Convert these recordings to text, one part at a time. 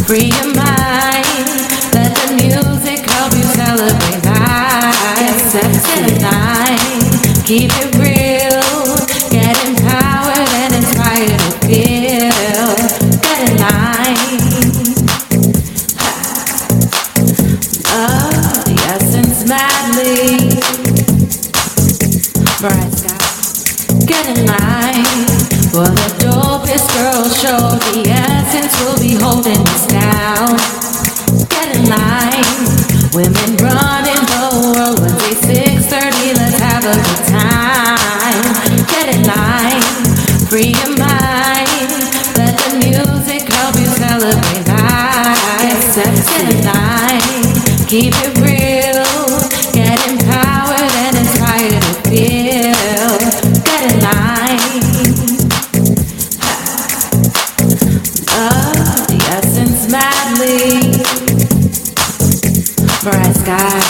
Free your mind, let the music help you celebrate life. Sexy night, keep it real, get empowered and inspired to feel. Get in line, love the essence madly. Bright sky, get in line, for the dopest girl show. The essence will be holding us down. Get in line, women running the world. Wednesday 6:30, let's have a good time. Get in line, free your mind, let the music help you celebrate life. Sexy night, keep it real, get empowered and inspired to feel. Get in line, love the essence madly. Bright sky.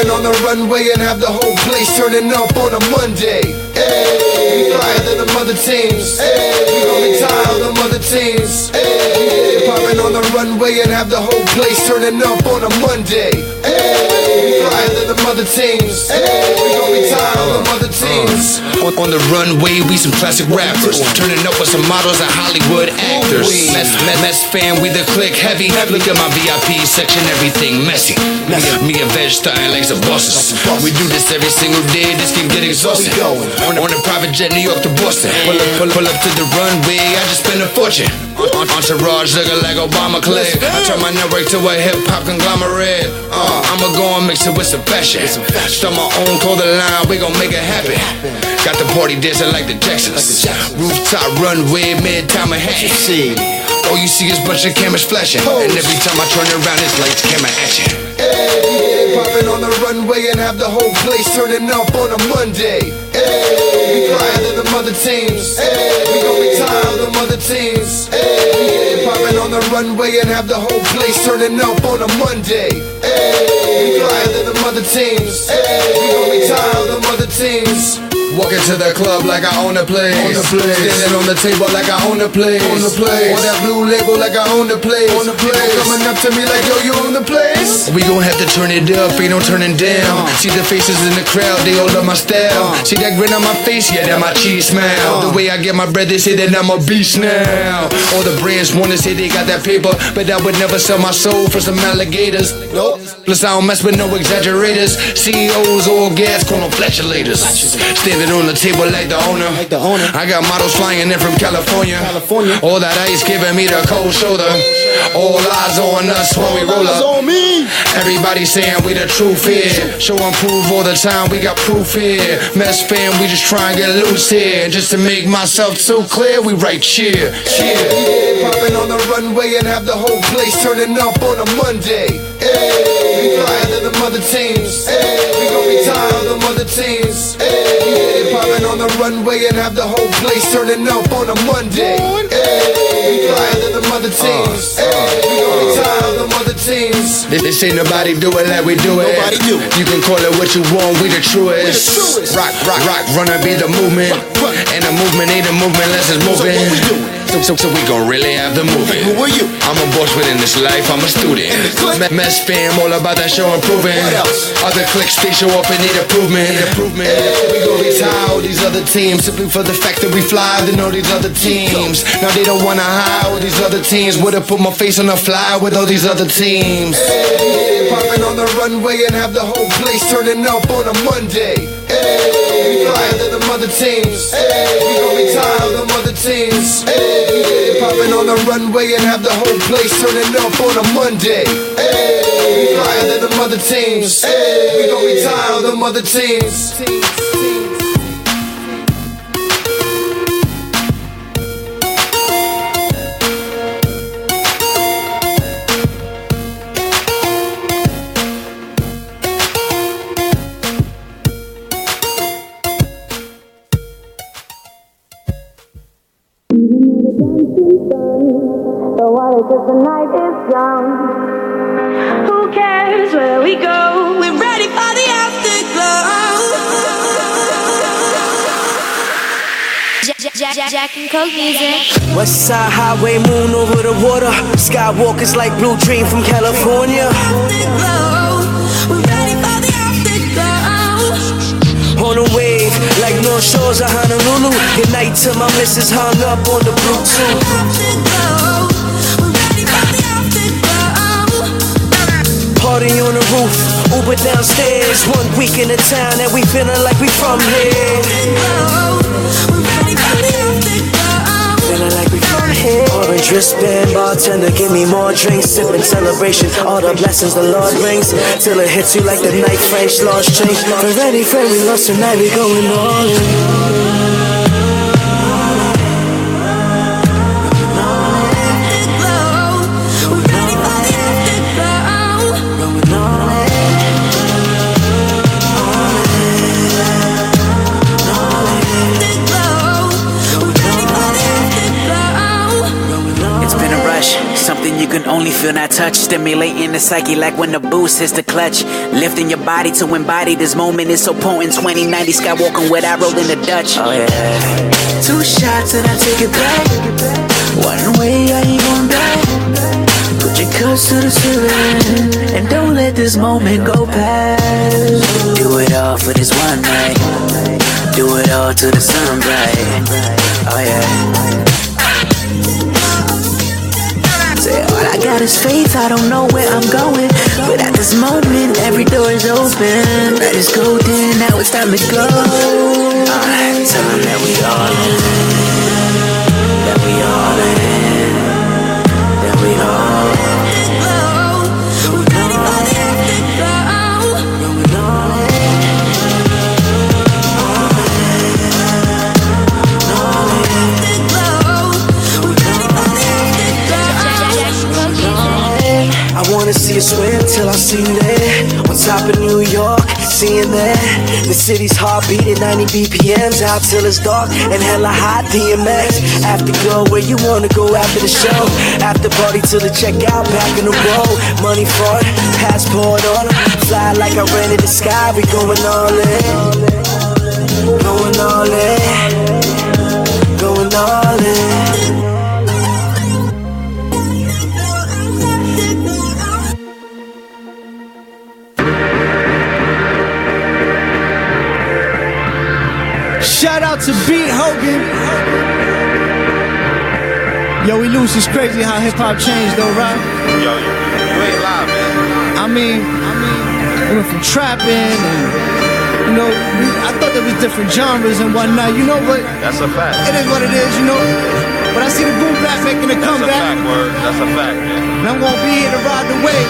On the runway and have the whole place turning up on a Monday. Hey, we flyer than the mother teams. Hey, we gon' retire them other teams. Hey, popping on the runway and have the whole place turning up on a Monday. Hey, we flyer than the mother teams. Hey, we gon' retire them other teams. On the runway, we some classic rappers, turning up with some models and Hollywood actors. Mess fan, we the click heavy. Look at my VIP section, everything messy. Me and Veg starting like some bosses. We do this every single day, this can get exhausting. On a private jet, New York to Boston. Pull up to the runway, I just spent a fortune. Entourage looking like Obama clip. I turn my network to a hip-hop conglomerate. I'ma go and mix it with some fashion. Start my own clothing line, we gon' make it happen. Got the party dancing like the Jacksons. Rooftop runway, midtown Manhattan. All you see is bunch of cameras flashing, and every time I turn around, it's like camera action. Hey, popping on the runway and have the whole place turning up on a Monday. Hey, we flyer than the mother teams. Hey, we gon' retire them other teams. Hey, popping on the runway and have the whole place turning up on a Monday. Hey, we flyer than the mother teams. Hey, we gon' retire them other teams. Walking to the club like I own the place. Standing on the table like I own the place. On that blue label like I own the place. People coming up to me like, yo, you own the place? We gon' have to turn it up, ain't no turning down. See the faces in the crowd, they all love my style. See that grin on my face, yeah, that my cheese smile. The way I get my bread, they say that I'm a beast now. All the brands wanna say they got that paper, but I would never sell my soul for some alligators. Nope. Plus I don't mess with no exaggerators. CEOs, all gas, call them flatulators. Standing on the table like the owner. I got models flying in from California. All that ice giving me the cold shoulder. All eyes on us when we roll up. Everybody saying we the truth here. Show and prove all the time, we got proof here. Mess fan, we just try and get loose here. Just to make myself too clear, we right cheer. Popping on the runway and have the whole place turning up on a Monday. Hey, we flyer than the mother teams. Hey, we gon' retire them other teams. Hey, popping on the runway and have the whole place turning up on a Monday. Hey, we flyer than the mother teams. Hey, we gon' retire them other teams. This ain't nobody do it like we do it. You can call it what you want, we the truest. Rock, runner be the movement. And the movement ain't a movement unless it's moving. So we gon' really have the moving. Who are you? I'm a boss within this life, I'm a student. Mess fam, all about that show improving. Other clicks, they show up and need improvement. We gon' retire all these other teams simply for the fact that we fly than all these other teams. Now they don't wanna hire all these other teams. Would've put my face on the fly with all these other teams. Hey, popping on the runway and have the whole place turning up on a Monday. Hey, we flyer than the mother teams. Hey, we gon' retire them other teams. Hey, popping on the runway and have the whole place turning up on a Monday. Hey, we flyer than the mother teams. Hey, we gon' retire them other teams. So what if the night is young? Who cares where we go? We're ready for the afterglow. Jack and Coke music. West Side Highway, moon over the water. Skywalkers like Blue Dream from California. We're ready for the afterglow. On a wave, like North Shores of Honolulu. Good night to my missus hung up on the Bluetooth. We're ready for the afterglow. Party on the roof, Uber downstairs. 1 week in the town and we feeling like we from here. Feeling like we from here. Orange wristband, bartender, give me more drinks. Sipping celebration, all the blessings the Lord brings. Till it hits you like the night French lost change. We're ready, friend, we lost tonight, we going all in. Something you can only feel, not touch. Stimulating the psyche like when the boost hits the clutch. Lifting your body to embody this moment is so potent. 2090 Skywalking with I rolled in the Dutch. Oh yeah. 2 shots and I take it back. One way, I ain't going back. Put your cups to the ceiling and don't let this moment go past. Do it all for this one night. Do it all till the sun bright. Oh yeah. All I got is faith, I don't know where I'm going, but at this moment, every door is open. Red is golden, now it's time to go. Tell them that we all in. That we all in. That we all in. I wanna see you swim till I see you there. On top of New York, seeing there. The city's heart beating 90 BPMs out till it's dark and hella hot DMX. After go where you wanna go after the show. After party till the checkout, back in the row. Money for it, passport on it. Fly like I rented the sky, we going all in. Going all in. Going all in. Shout out to Beat Hogan. Yo, we lose is crazy how hip hop changed though, right? Yo, you ain't live, man. I mean, we went from trapping and, you know, I thought there was different genres and whatnot, you know, but That's a fact. it is what it is, you know. But I see the boom bap making a That's a comeback. fact, word. That's a fact, man. And I'm gonna be here to ride the wave,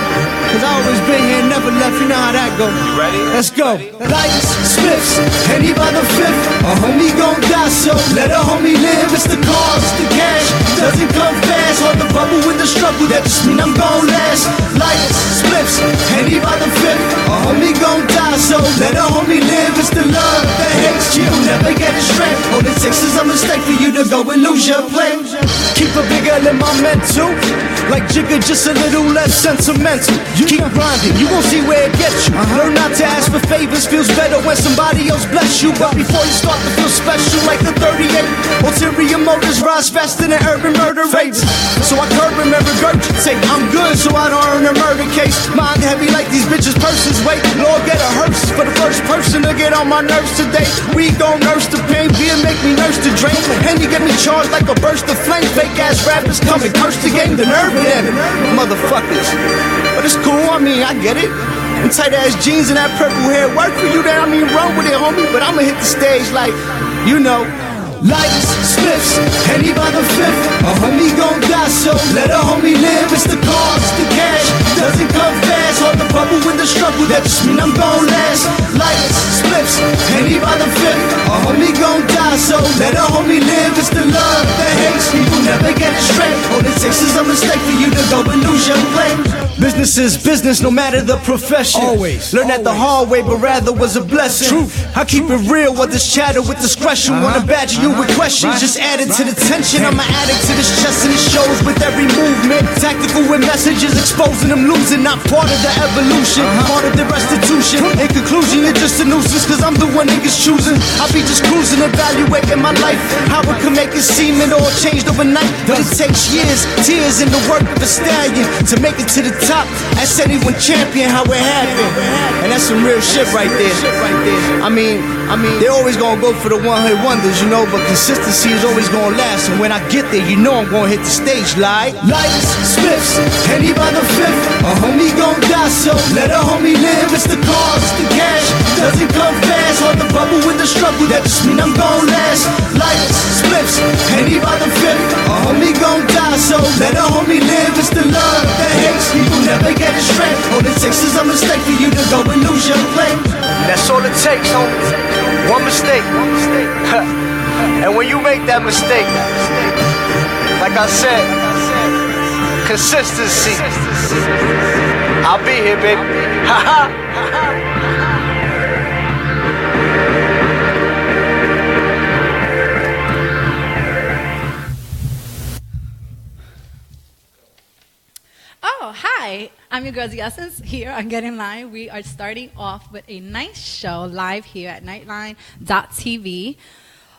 cause I always been here and never left, you know how that go. You ready? Let's go. Lights, spliffs, Henny by the fifth. A homie gon' die, so let a homie live. It's the cause, it's the cash. Doesn't come fast. Hard to bubble with the struggle, that just mean I'm gon' last. Lights, spliffs, Henny by the fifth. A homie gon' die, so let a homie live. It's the love, the hate, you'll never get it straight. All it takes is a mistake for you to go and lose your play. Keep it bigger than my mental. Like Jigga, just a little less sentimental. You keep grinding, you won't see where it gets you. Learn not to ask for favors, feels better when somebody else bless you. But before you start to feel special like the 38, ulterior motives rise faster than urban murder rates. So I curb and regurgitate. I'm good, so I don't earn a murder case. Mind heavy like these bitches' purses. Wait, Lord, get a hearse for the first person to get on my nerves today. We gon' nurse the pain, beer make me nurse the drain. And you get me charged like a burst of flame. Fake ass rappers coming, curse the game, the nerve of them motherfuckers. But it's cool, I mean, I get it. And tight ass jeans and that purple hair work for you, that I mean, run with it, homie. But I'ma hit the stage like, you know. Lights, spliffs, Henny by the fifth. A homie gon' die, so let a homie live. It's the cause, it's the cash. Doesn't come fast. Hard to bubble with the struggle, that just mean I'm gon' last. Lights, spliffs, Henny by the fifth. A homie gon' die, so let a homie live. It's the love, the hate, people never get it straight. All it takes is a mistake for you to go and lose your play. Business is business, no matter the profession. Always. Learn that the hard way, but rather was a blessing. Truth. I keep it real, others chatter with discretion. Wanna badger you with questions, just add it to the tension. I'm an addict to this chess and it shows with every move. movement. Tactical with messages, exposing them losing. Not part of the evolution, part of the restitution. In conclusion, you're just a nuisance, cause I'm the one niggas choosing. I'll be just cruising, evaluating my life. How it can make it seem it all changed overnight. But it takes years, tears, and the work of a stallion to make it to the top. Ask anyone champion how it happened. And that's some real shit right there. I mean, they're always gonna go for the one-hit wonders, you know, but consistency is always gonna last. And when I get there, you know I'm gonna hit the stage like lights, spliffs, Henny by the fifth. A homie gon' die, so let a homie live. It's the cause, it's the cash, doesn't come fast. Hard to bubble with the struggle, that just mean I'm gon' last. Lights, spliffs, Henny by the fifth. A homie gon' die, so let a homie live. It's the love, the hates, people never get it straight. All it takes is a mistake for you to go and lose your plate. That's all it takes, homie. One mistake. And when you make that mistake, like I said, consistency. I'll be here, baby. Oh, hi. I'm your girl, The Essence, here on Get In Line. We are starting off with a nice show live here at Nightline.tv.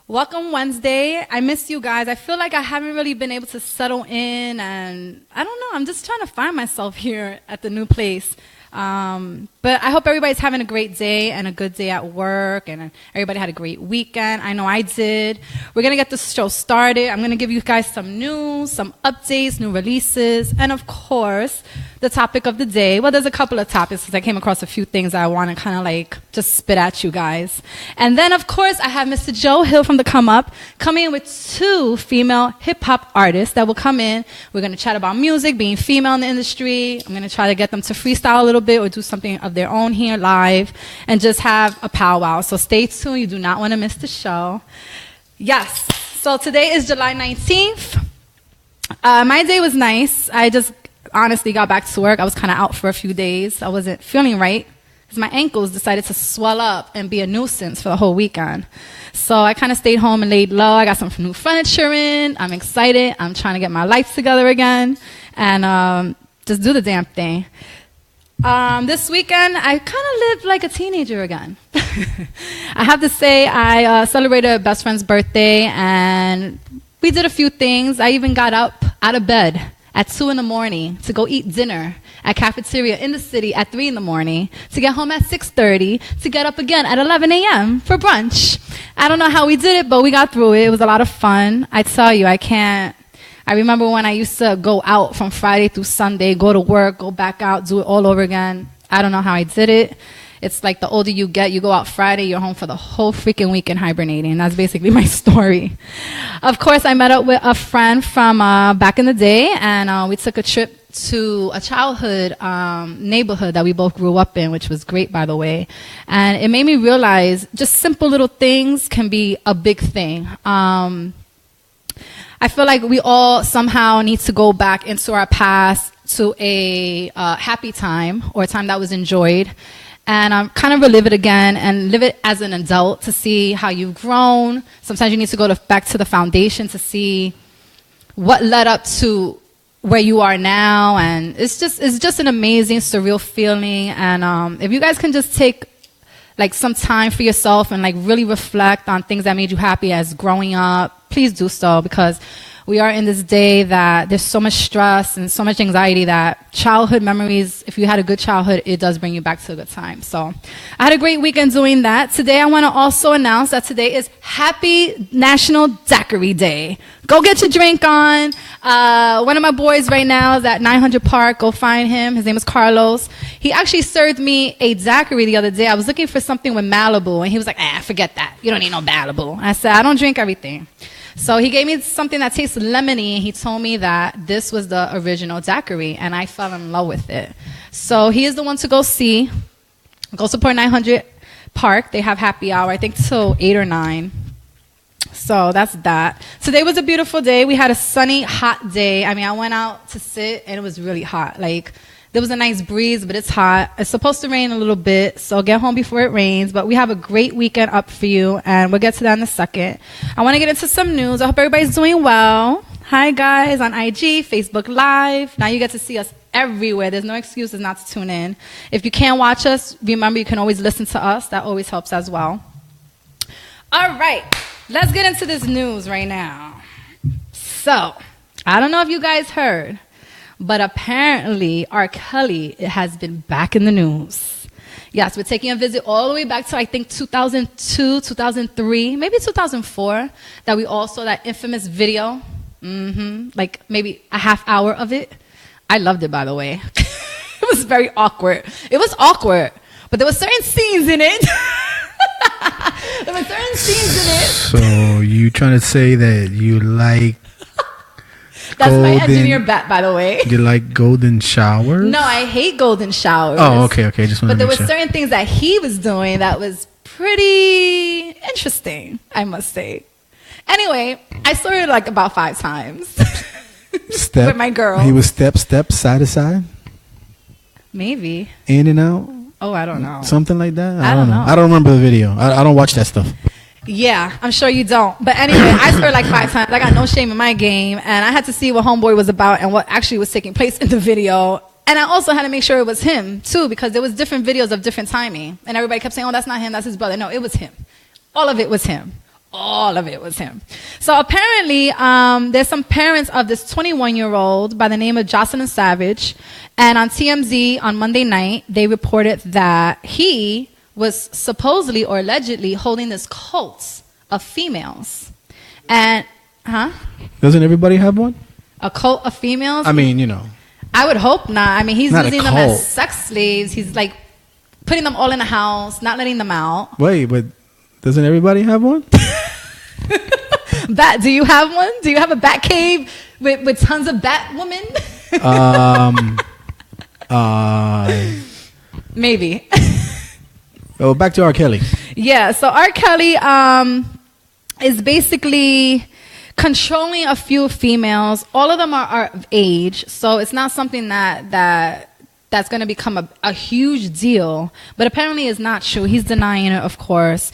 Welcome Wednesday. I miss you guys. I feel like I haven't really been able to settle in, and I don't know. I'm just trying to find myself here at the new place. But I hope everybody's having a great day and a good day at work, and everybody had a great weekend. I know I did. We're going to get this show started. I'm going to give you guys some news, some updates, new releases, and of course, the topic of the day. Well, there's a couple of topics because I came across a few things that I want to kind of like just spit at you guys. And then, of course, I have Mr. Joe Hill from The Come Up coming in with 2 female hip-hop artists that will come in. We're going to chat about music, being female in the industry. I'm going to try to get them to freestyle a little bit or do something of their own here live and just have a powwow. So stay tuned. You do not want to miss the show. Yes. So today is July 19th. My day was nice. I just honestly got back to work. I was kind of out for a few days. I wasn't feeling right because my ankles decided to swell up and be a nuisance for the whole weekend. So I kind of stayed home and laid low. I got some new furniture in. I'm excited. I'm trying to get my life together again and just do the damn thing. This weekend, I kind of lived like a teenager again. I have to say, I celebrated a best friend's birthday, and we did a few things. I even got up out of bed at 2 in the morning to go eat dinner at cafeteria in the city at 3 in the morning, to get home at 6:30, to get up again at 11 a.m. for brunch. I don't know how we did it, but we got through it. It was a lot of fun. I tell you, I remember when I used to go out from Friday through Sunday, go to work, go back out, do it all over again. I don't know how I did it. It's like the older you get, you go out Friday, you're home for the whole freaking weekend hibernating. That's basically my story. Of course, I met up with a friend from back in the day, and we took a trip to a childhood neighborhood that we both grew up in, which was great, by the way. And it made me realize just simple little things can be a big thing. I feel like we all somehow need to go back into our past to a happy time or a time that was enjoyed and kind of relive it again and live it as an adult to see how you've grown. Sometimes you need to go back to the foundation to see what led up to where you are now. And it's just an amazing, surreal feeling. And if you guys can just take like some time for yourself and like really reflect on things that made you happy as growing up, please do so, because we are in this day that there's so much stress and so much anxiety that childhood memories, if you had a good childhood, it does bring you back to a good time. So I had a great weekend doing that. Today I want to also announce that today is Happy National Daiquiri Day. Go get your drink on. One of my boys right now is at 900 Park. Go find him. His name is Carlos. He actually served me a daiquiri the other day. I was looking for something with Malibu, and he was like, forget that. You don't need no Malibu. I said, I don't drink everything. So he gave me something that tastes lemony, and he told me that this was the original daiquiri, and I fell in love with it. So he is the one to go see. Go support 900 Park. They have happy hour, I think, till 8 or 9. So that's that. Today was a beautiful day. We had a sunny, hot day. I mean, I went out to sit, and it was really hot. Like, there was a nice breeze, but it's hot. It's supposed to rain a little bit, so get home before it rains. But we have a great weekend up for you, and we'll get to that in a second. I want to get into some news. I hope everybody's doing well. Hi guys on IG, Facebook Live. Now you get to see us everywhere. There's no excuses not to tune in. If you can't watch us, remember you can always listen to us. That always helps as well. All right, let's get into this news right now. So, I don't know if you guys heard, but apparently R. Kelly has been back in the news. Yes, we're taking a visit all the way back to, I think, 2002, 2003, maybe 2004, that we all saw that infamous video. Like maybe a half hour of it. I loved it, by the way. It was very awkward. It was awkward, but there were certain scenes in it. There were certain scenes in it. So you trying to say that you like That's my engineer bet, by the way. You like golden showers? No, I hate golden showers. Oh, okay. Just want to But there make were sure. certain things that he was doing that was pretty interesting, I must say. Anyway, I saw it like about 5 times. Step with my girl. He was step, side to side, Maybe. in and out, Oh, I don't know. something like that. I don't know. I don't remember the video. I don't watch that stuff. Yeah, I'm sure you don't. But anyway, I saw it like 5 times. I got no shame in my game, and I had to see what Homeboy was about and what actually was taking place in the video. And I also had to make sure it was him too, because there was different videos of different timing, and everybody kept saying, "Oh, that's not him. That's his brother." No, it was him. All of it was him. All of it was him. So apparently, there's some parents of this 21-year-old by the name of Jocelyn Savage, and on TMZ on Monday night, they reported that he was supposedly or allegedly holding this cult of females. And, Doesn't everybody have one? a cult of females? I mean, you know. I would hope not. I mean, he's Not a using them as cult. sex slaves. He's like putting them all in the house, not letting them out. Wait, but doesn't everybody have one? Bat, do you have one? Do you have a bat cave with tons of bat women? Maybe. Oh, back to R. Kelly. Yeah, so R. Kelly is basically controlling a few females. All of them are of age, so it's not something that's going to become a huge deal. But apparently it's not true. He's denying it, of course.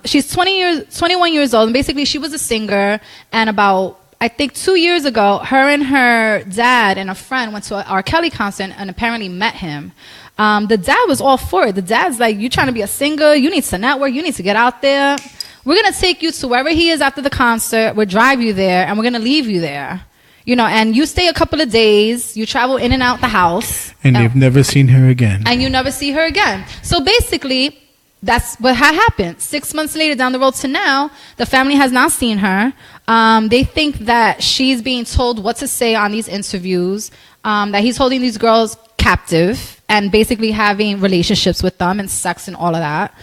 She's 21 years old, and basically she was a singer, and about, I think 2 years ago, her and her dad and a friend went to an R. Kelly concert and apparently met him. The dad was all for it. The dad's like, "You trying to be a singer? You need to network. You need to get out there. We're going to take you to wherever he is after the concert. We'll drive you there, and we're going to leave you there. You know, and you stay a couple of days. You travel in and out the house. And they've never seen her again. And you never see her again." So basically, that's what had happened. 6 months later, down the road to now, the family has not seen her. They think that she's being told what to say on these interviews, that he's holding these girls captive and basically having relationships with them and sex and all of that.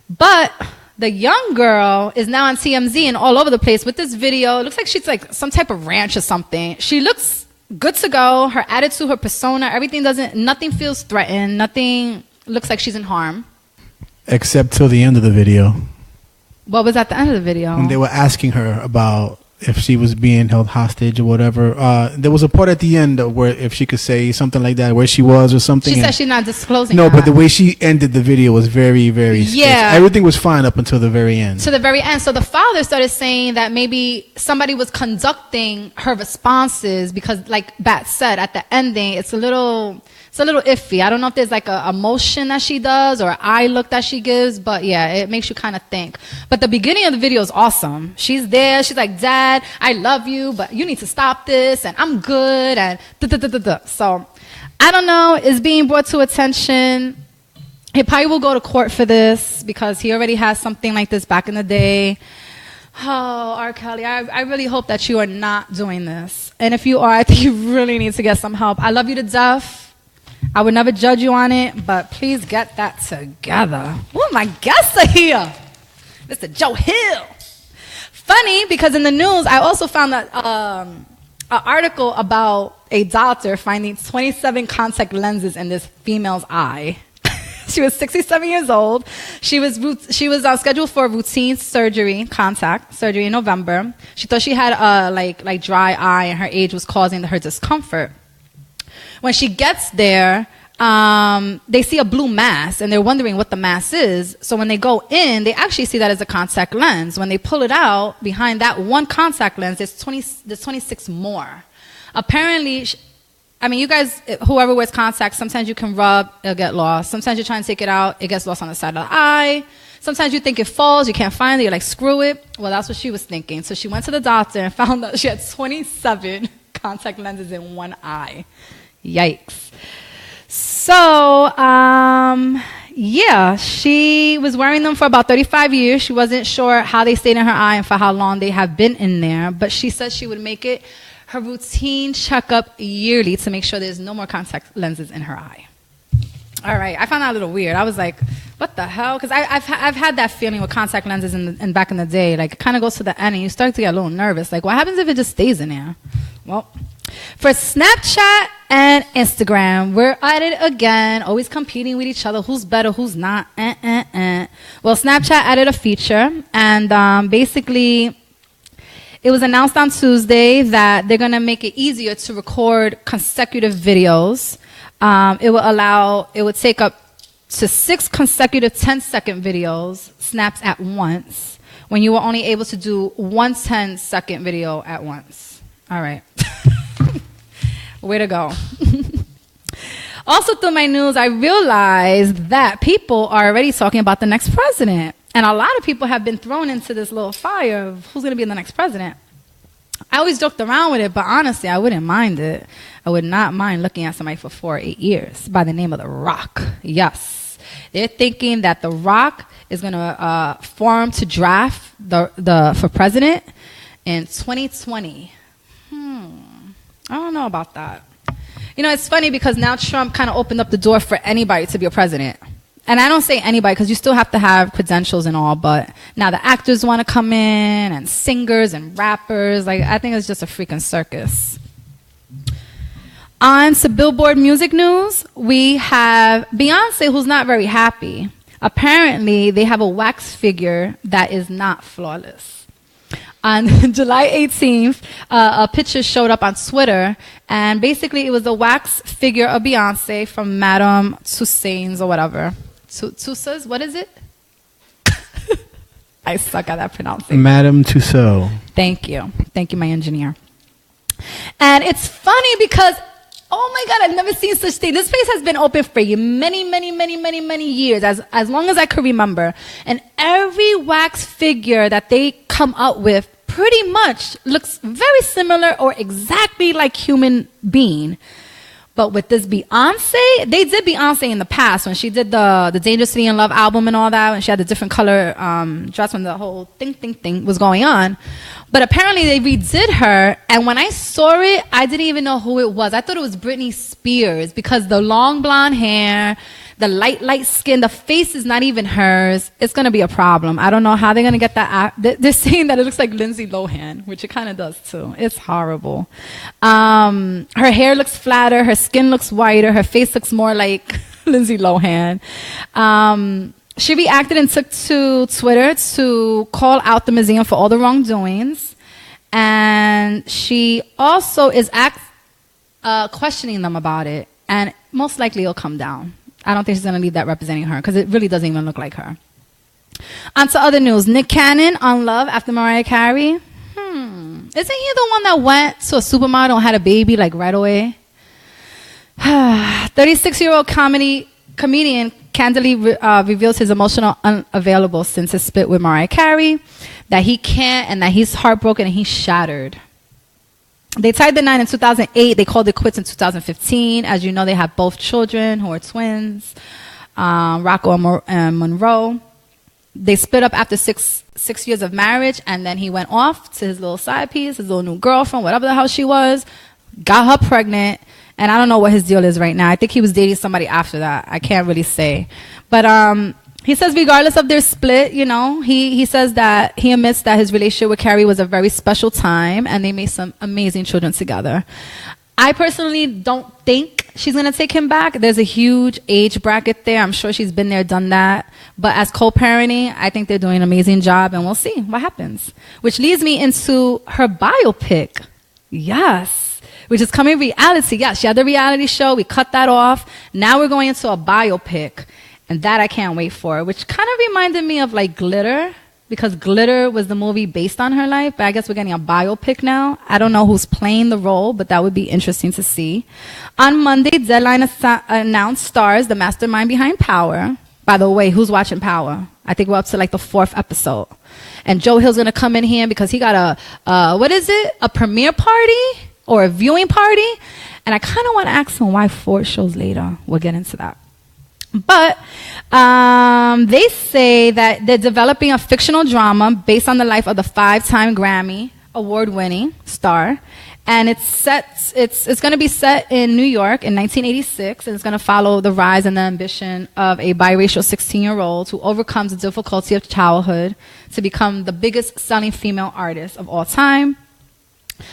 But the young girl is now on TMZ and all over the place with this video. It looks like she's like some type of ranch or something. She looks good to go. Her attitude, her persona, nothing feels threatened. Nothing looks like she's in harm. Except till the end of the video. What was at the end of the video? When they were asking her about if she was being held hostage or whatever. There was a part at the end where if she could say something like that, where she was or something. She said she's not disclosing No, that. but the way she ended the video was very, very sketchy. Yeah. Everything was fine up until the very end. To the very end. So the father started saying that maybe somebody was conducting her responses because, like Bat said, at the ending, it's a little iffy. I don't know if there's like a motion that she does or an eye look that she gives, but yeah, it makes you kind of think. But the beginning of the video is awesome. She's there. She's like, "Dad, I love you, but you need to stop this, and I'm good," and da-da-da-da-da. So I don't know. It's being brought to attention. He probably will go to court for this because he already has something like this back in the day. Oh, R. Kelly, I really hope that you are not doing this. And if you are, I think you really need to get some help. I love you to death. I would never judge you on it, but please get that together. Oh, my guests are here. Mr. Joe Hill. Funny, because in the news, I also found that an article about a doctor finding 27 contact lenses in this female's eye. She was 67 years old. She was scheduled for routine contact surgery in November. She thought she had a like dry eye, and her age was causing her discomfort. When she gets there, they see a blue mass and they're wondering what the mass is. So when they go in, they actually see that as a contact lens. When they pull it out, behind that one contact lens, there's 26 more. Apparently, I mean, you guys, whoever wears contacts, sometimes you can rub, it'll get lost. Sometimes you try and take it out, it gets lost on the side of the eye. Sometimes you think it falls, you can't find it, you're like, screw it. Well, that's what she was thinking. So she went to the doctor and found out she had 27 contact lenses in one eye. Yikes. So, yeah, she was wearing them for about 35 years. She wasn't sure how they stayed in her eye and for how long they have been in there. But she said she would make it her routine checkup yearly to make sure there's no more contact lenses in her eye. All right, I found that a little weird. I was like, what the hell? Because I've had that feeling with contact lenses in back in the day. Like, it kind of goes to the end and you start to get a little nervous. Like, what happens if it just stays in there? Well, for Snapchat and Instagram, we're at it again, always competing with each other. Who's better, who's not? Well, Snapchat added a feature, and basically, it was announced on Tuesday that they're going to make it easier to record consecutive videos. It would take up to 6 consecutive 10-second videos, snaps at once, when you were only able to do one 10-second video at once. All right. Way to go. Also, through my news, I realized that people are already talking about the next president. And a lot of people have been thrown into this little fire of who's going to be the next president. I always joked around with it, but honestly, I wouldn't mind it. I would not mind looking at somebody for 4 or 8 years by the name of The Rock. Yes. They're thinking that The Rock is going to form to draft for president in 2020. I don't know about that. You know, it's funny because now Trump kind of opened up the door for anybody to be a president. And I don't say anybody because you still have to have credentials and all, but now the actors want to come in and singers and rappers. Like, I think it's just a freaking circus. On to Billboard music news, we have Beyonce, who's not very happy. Apparently, they have a wax figure that is not flawless. On July 18th, a picture showed up on Twitter, and basically it was a wax figure of Beyonce from Madame Tussauds or whatever. Tussauds? What is it? I suck at that pronouncing. Madame Tussauds. Thank you. Thank you, my engineer. And it's funny because, oh my God, I've never seen such thing. This place has been open for many years, as long as I can remember. And every wax figure that they come up with pretty much looks very similar or exactly like human being. But with this Beyonce, they did Beyonce in the past when she did the Dangerously in Love album and all that, when she had the different color dress when the whole thing was going on. But apparently they redid her, and when I saw it, I didn't even know who it was. I thought it was Britney Spears because the long blonde hair, the light skin, the face is not even hers. It's going to be a problem. I don't know how they're going to get that. They're saying that it looks like Lindsay Lohan, which it kind of does too. It's horrible. Her hair looks flatter. Her skin looks whiter. Her face looks more like Lindsay Lohan. She reacted and took to Twitter to call out the museum for all the wrongdoings. And she also is questioning them about it. And most likely it'll come down. I don't think she's going to leave that representing her because it really doesn't even look like her. On to other news. Nick Cannon on Love after Mariah Carey. Isn't he the one that went to a supermodel and had a baby like right away? 36-year-old comedian candidly reveals his emotional unavailable since his split with Mariah Carey, that he can't and that he's heartbroken and he's shattered. They tied the knot in 2008. They called it quits in 2015. As you know, they have both children who are twins, Rocco and Monroe. They split up after six years of marriage, and then he went off to his little side piece, his little new girlfriend, whatever the hell she was, got her pregnant, and I don't know what his deal is right now. I think he was dating somebody after that. I can't really say. But he says regardless of their split, you know, he says that he admits that his relationship with Carrie was a very special time, and they made some amazing children together. I personally don't think she's going to take him back. There's a huge age bracket there. I'm sure she's been there, done that. But as co-parenting, I think they're doing an amazing job, and we'll see what happens. Which leads me into her biopic. Yes. which is coming reality. Yeah, she had the reality show. We cut that off. Now we're going into a biopic, and that I can't wait for, which kind of reminded me of like Glitter, because Glitter was the movie based on her life, but I guess we're getting a biopic now. I don't know who's playing the role, but that would be interesting to see. On Monday, Deadline announced stars the mastermind behind Power. By the way, who's watching Power? I think we're up to like the 4th episode. And Joe Hill's going to come in here because he got a premiere party or a viewing party. And I kind of want to ask him why 4 shows later. We'll get into that. But they say that they're developing a fictional drama based on the life of the 5-time Grammy award-winning star. And it's going to be set in New York in 1986, and it's going to follow the rise and the ambition of a biracial 16-year-old who overcomes the difficulty of childhood to become the biggest selling female artist of all time.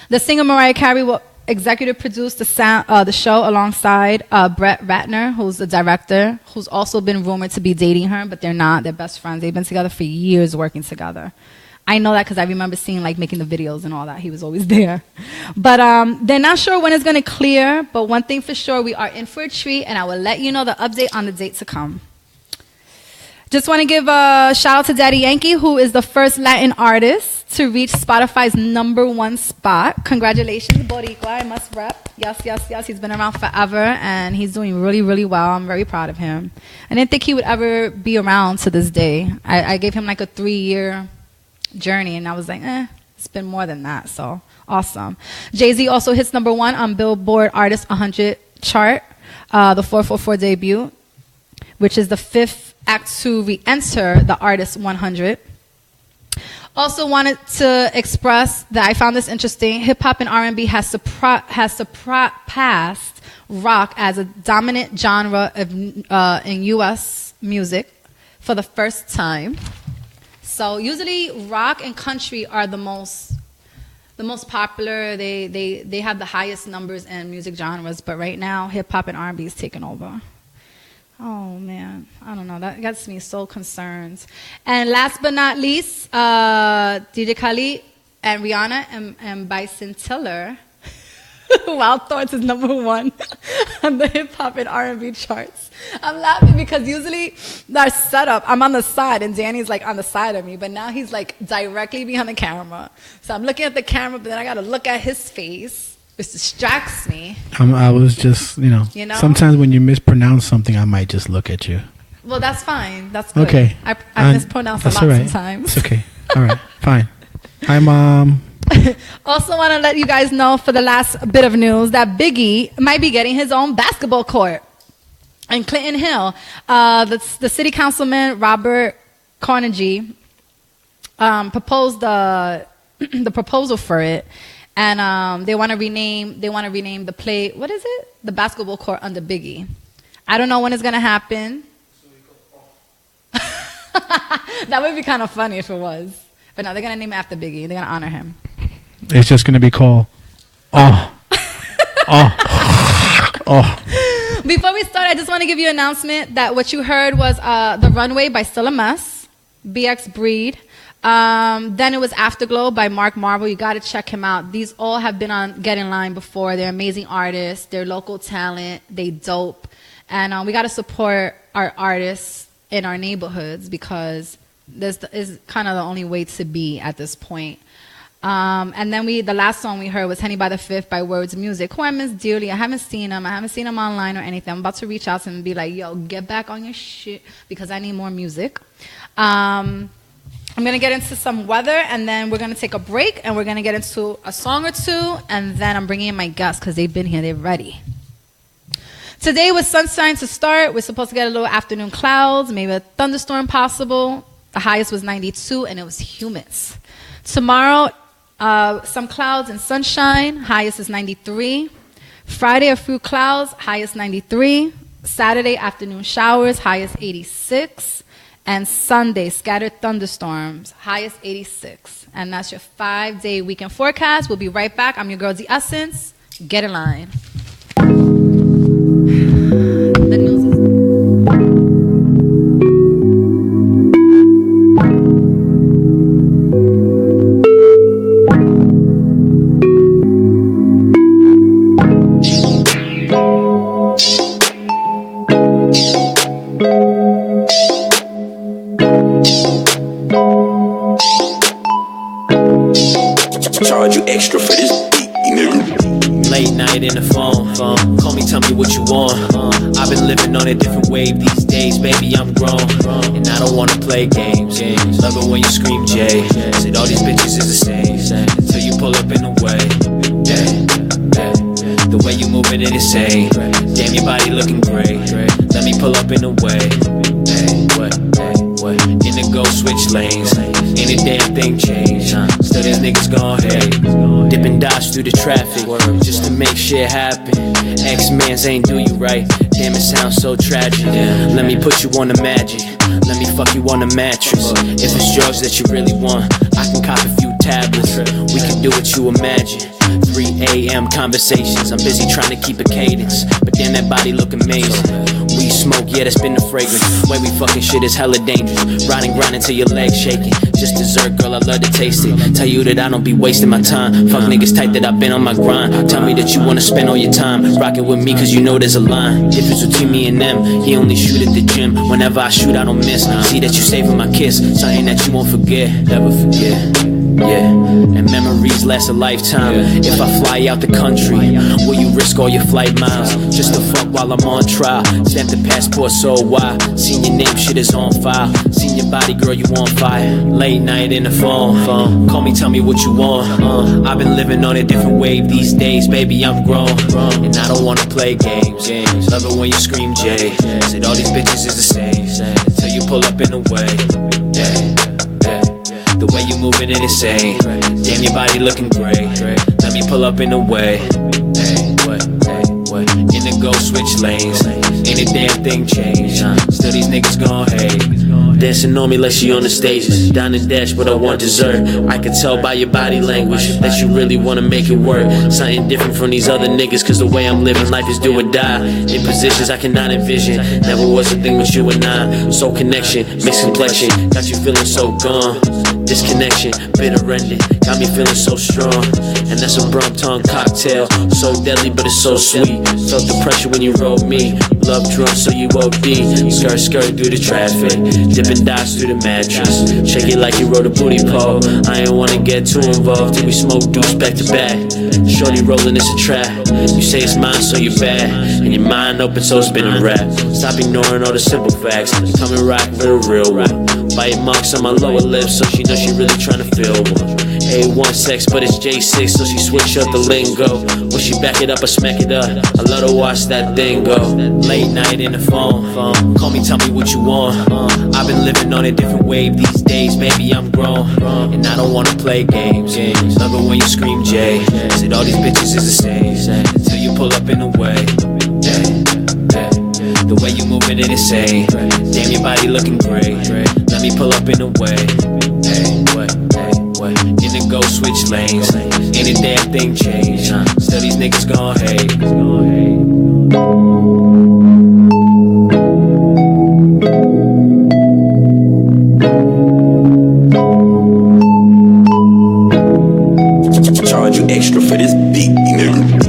The singer Mariah Carey will executive produce the show alongside Brett Ratner, who's the director, who's also been rumored to be dating her, but they're not. They're best friends. They've been together for years working together. I know that because I remember seeing like making the videos and all that. He was always there. But they're not sure when it's going to clear. But one thing for sure, we are in for a treat, and I will let you know the update on the date to come. Just want to give a shout out to Daddy Yankee, who is the first Latin artist to reach Spotify's #1 spot. Congratulations, Boricua. I must rep. Yes, yes, yes. He's been around forever, and he's doing really, really well. I'm very proud of him. I didn't think he would ever be around to this day. I gave him like a 3-year journey, and I was like, it's been more than that, so awesome. Jay-Z also hits #1 on Billboard Artist 100 chart, the 444 debut, which is the 5th act to re-enter the Artist 100. Also wanted to express that I found this interesting. Hip-hop and R&B has surpassed rock as a dominant genre in U.S. music for the first time. So usually rock and country are the most popular. They have the highest numbers in music genres, but right now hip hop and R&B is taking over. Oh man, I don't know. That gets me so concerned. And last but not least, DJ Khaled and Rihanna and Bryson Tiller. Wild Thoughts is #1 on the hip hop and R&B charts. I'm laughing because usually our setup, I'm on the side and Danny's like on the side of me, but now he's like directly behind the camera. So I'm looking at the camera, but then I got to look at his face, which distracts me. I was just, you know, sometimes when you mispronounce something, I might just look at you. Well, that's fine. That's good. Okay. I mispronounce a lot sometimes. It's okay. All right. Fine. Hi, Mom. Also want to let you guys know for the last bit of news that Biggie might be getting his own basketball court in Clinton Hill. The city councilman Robert Carnegie proposed the proposal for it, and they want to rename the basketball court under Biggie. I don't know when it's gonna happen. That would be kind of funny if it was, but no, they're gonna name it after Biggie. They're gonna honor him. It's just going to be called Before we start, I just want to give you an announcement that what you heard was The Runway by Still a Mess, BX Breed. Then it was Afterglow by Mark Marvel. You got to check him out. These all have been on Get In Line before. They're amazing artists. They're local talent. They dope. And we got to support our artists in our neighborhoods because this is kind of the only way to be at this point. And then the last song we heard was Henny by the Fifth by Words Music, who I miss dearly. I haven't seen him online or anything. I'm about to reach out to him and be like, yo, get back on your shit because I need more music. I'm going to get into some weather, and then we're going to take a break, and we're going to get into a song or two, and then I'm bringing in my guests because they've been here. They're ready. Today was sunshine to start. We're supposed to get a little afternoon clouds, maybe a thunderstorm possible. The highest was 92, and it was humid. Tomorrow, some clouds and sunshine, highest is 93. Friday, a few clouds, highest 93. Saturday, afternoon showers, highest 86. And Sunday, scattered thunderstorms, highest 86. And that's your 5-day weekend forecast. We'll be right back. I'm your girl, The Essence. Get in line. The news is... phone. Call me, tell me what you want. I've been living on a different wave these days, baby, I'm grown. And I don't wanna play games. Love it when you scream J. Said all these bitches is the same until you pull up in the way. The way you moving it insane. Damn, your body looking great. Let me pull up in the way. What? Indigo switch lanes. Ain't a damn thing changed. Still these niggas gon' hate. Dip and dodge through the traffic just to make shit happen. X-Mans ain't do you right. Damn, it sounds so tragic. Let me put you on the magic. Let me fuck you on the mattress. If it's drugs that you really want, I can cop a few tablets. We can do what you imagine. 3 a.m. conversations. I'm busy trying to keep a cadence, but damn, that body look amazing. We smoke, yeah, that's been the fragrance. Way we fucking shit is hella dangerous. Riding, grinding till your legs shaking. Just dessert, girl, I love to taste it. Tell you that I don't be wasting my time. Fuck niggas tight that I've been on my grind. Tell me that you wanna spend all your time rocking with me, cause you know there's a line. Difference between me and them, he only shoot at the gym. Whenever I shoot, I don't miss. See that you saving my kiss, something that you won't forget, never forget. Yeah, and memories last a lifetime. If I fly out the country, will you risk all your flight miles just to fuck while I'm on trial? Stamp the passport so why? Seen your name, shit is on file. Seen your body, girl, you on fire. Late night in the phone. Call me, tell me what you want. I've been living on a different wave these days, baby, I'm grown. And I don't wanna play games. Love it when you scream J. Said all these bitches is the same until you pull up in the way. The way you moving it insane. Damn, your body looking great. Let me pull up in the way. What? Indigo switch lanes. Ain't a damn thing changed. Still these niggas gon' hate. Dancing on me like she on the stages. Down and dash, but I want dessert. I can tell by your body language that you really wanna make it work. Something different from these other niggas, cause the way I'm living life is do or die. In positions I cannot envision. Never was a thing with you and I. Soul connection, mixed complexion. Got you feeling so gone. Disconnection, bitter ending, got me feeling so strong. And that's a brum tongue cocktail, so deadly but it's so sweet. Felt the pressure when you rode me, love drunk so you OD. Skirt through the traffic, dipping dots through the mattress. Shake it like you rode a booty pole. I ain't wanna get too involved till we smoke deuce back to back. Shorty rolling, it's a trap. You say it's mine so you bad, and your mind open so it's been a rap. Stop ignoring all the simple facts, come and rock with a real one. Bite marks on my lower lip so she knows she really tryna feel one. A1 sex, but it's J6, so she switch up the lingo. When she back it up, I smack it up. I love to watch that thing go. Late night in the phone. Call me, tell me what you want. I've been living on a different wave these days, baby, I'm grown. And I don't wanna play games. Love it when you scream J. Said all these bitches is the same until you pull up in the way. The way you moving it insane. Damn, your body looking great. Let me pull up in the way. What? Indigo switch lanes. Ain't a damn thing changed. Still these niggas gon' hate. Charge you extra for this beat, nigga.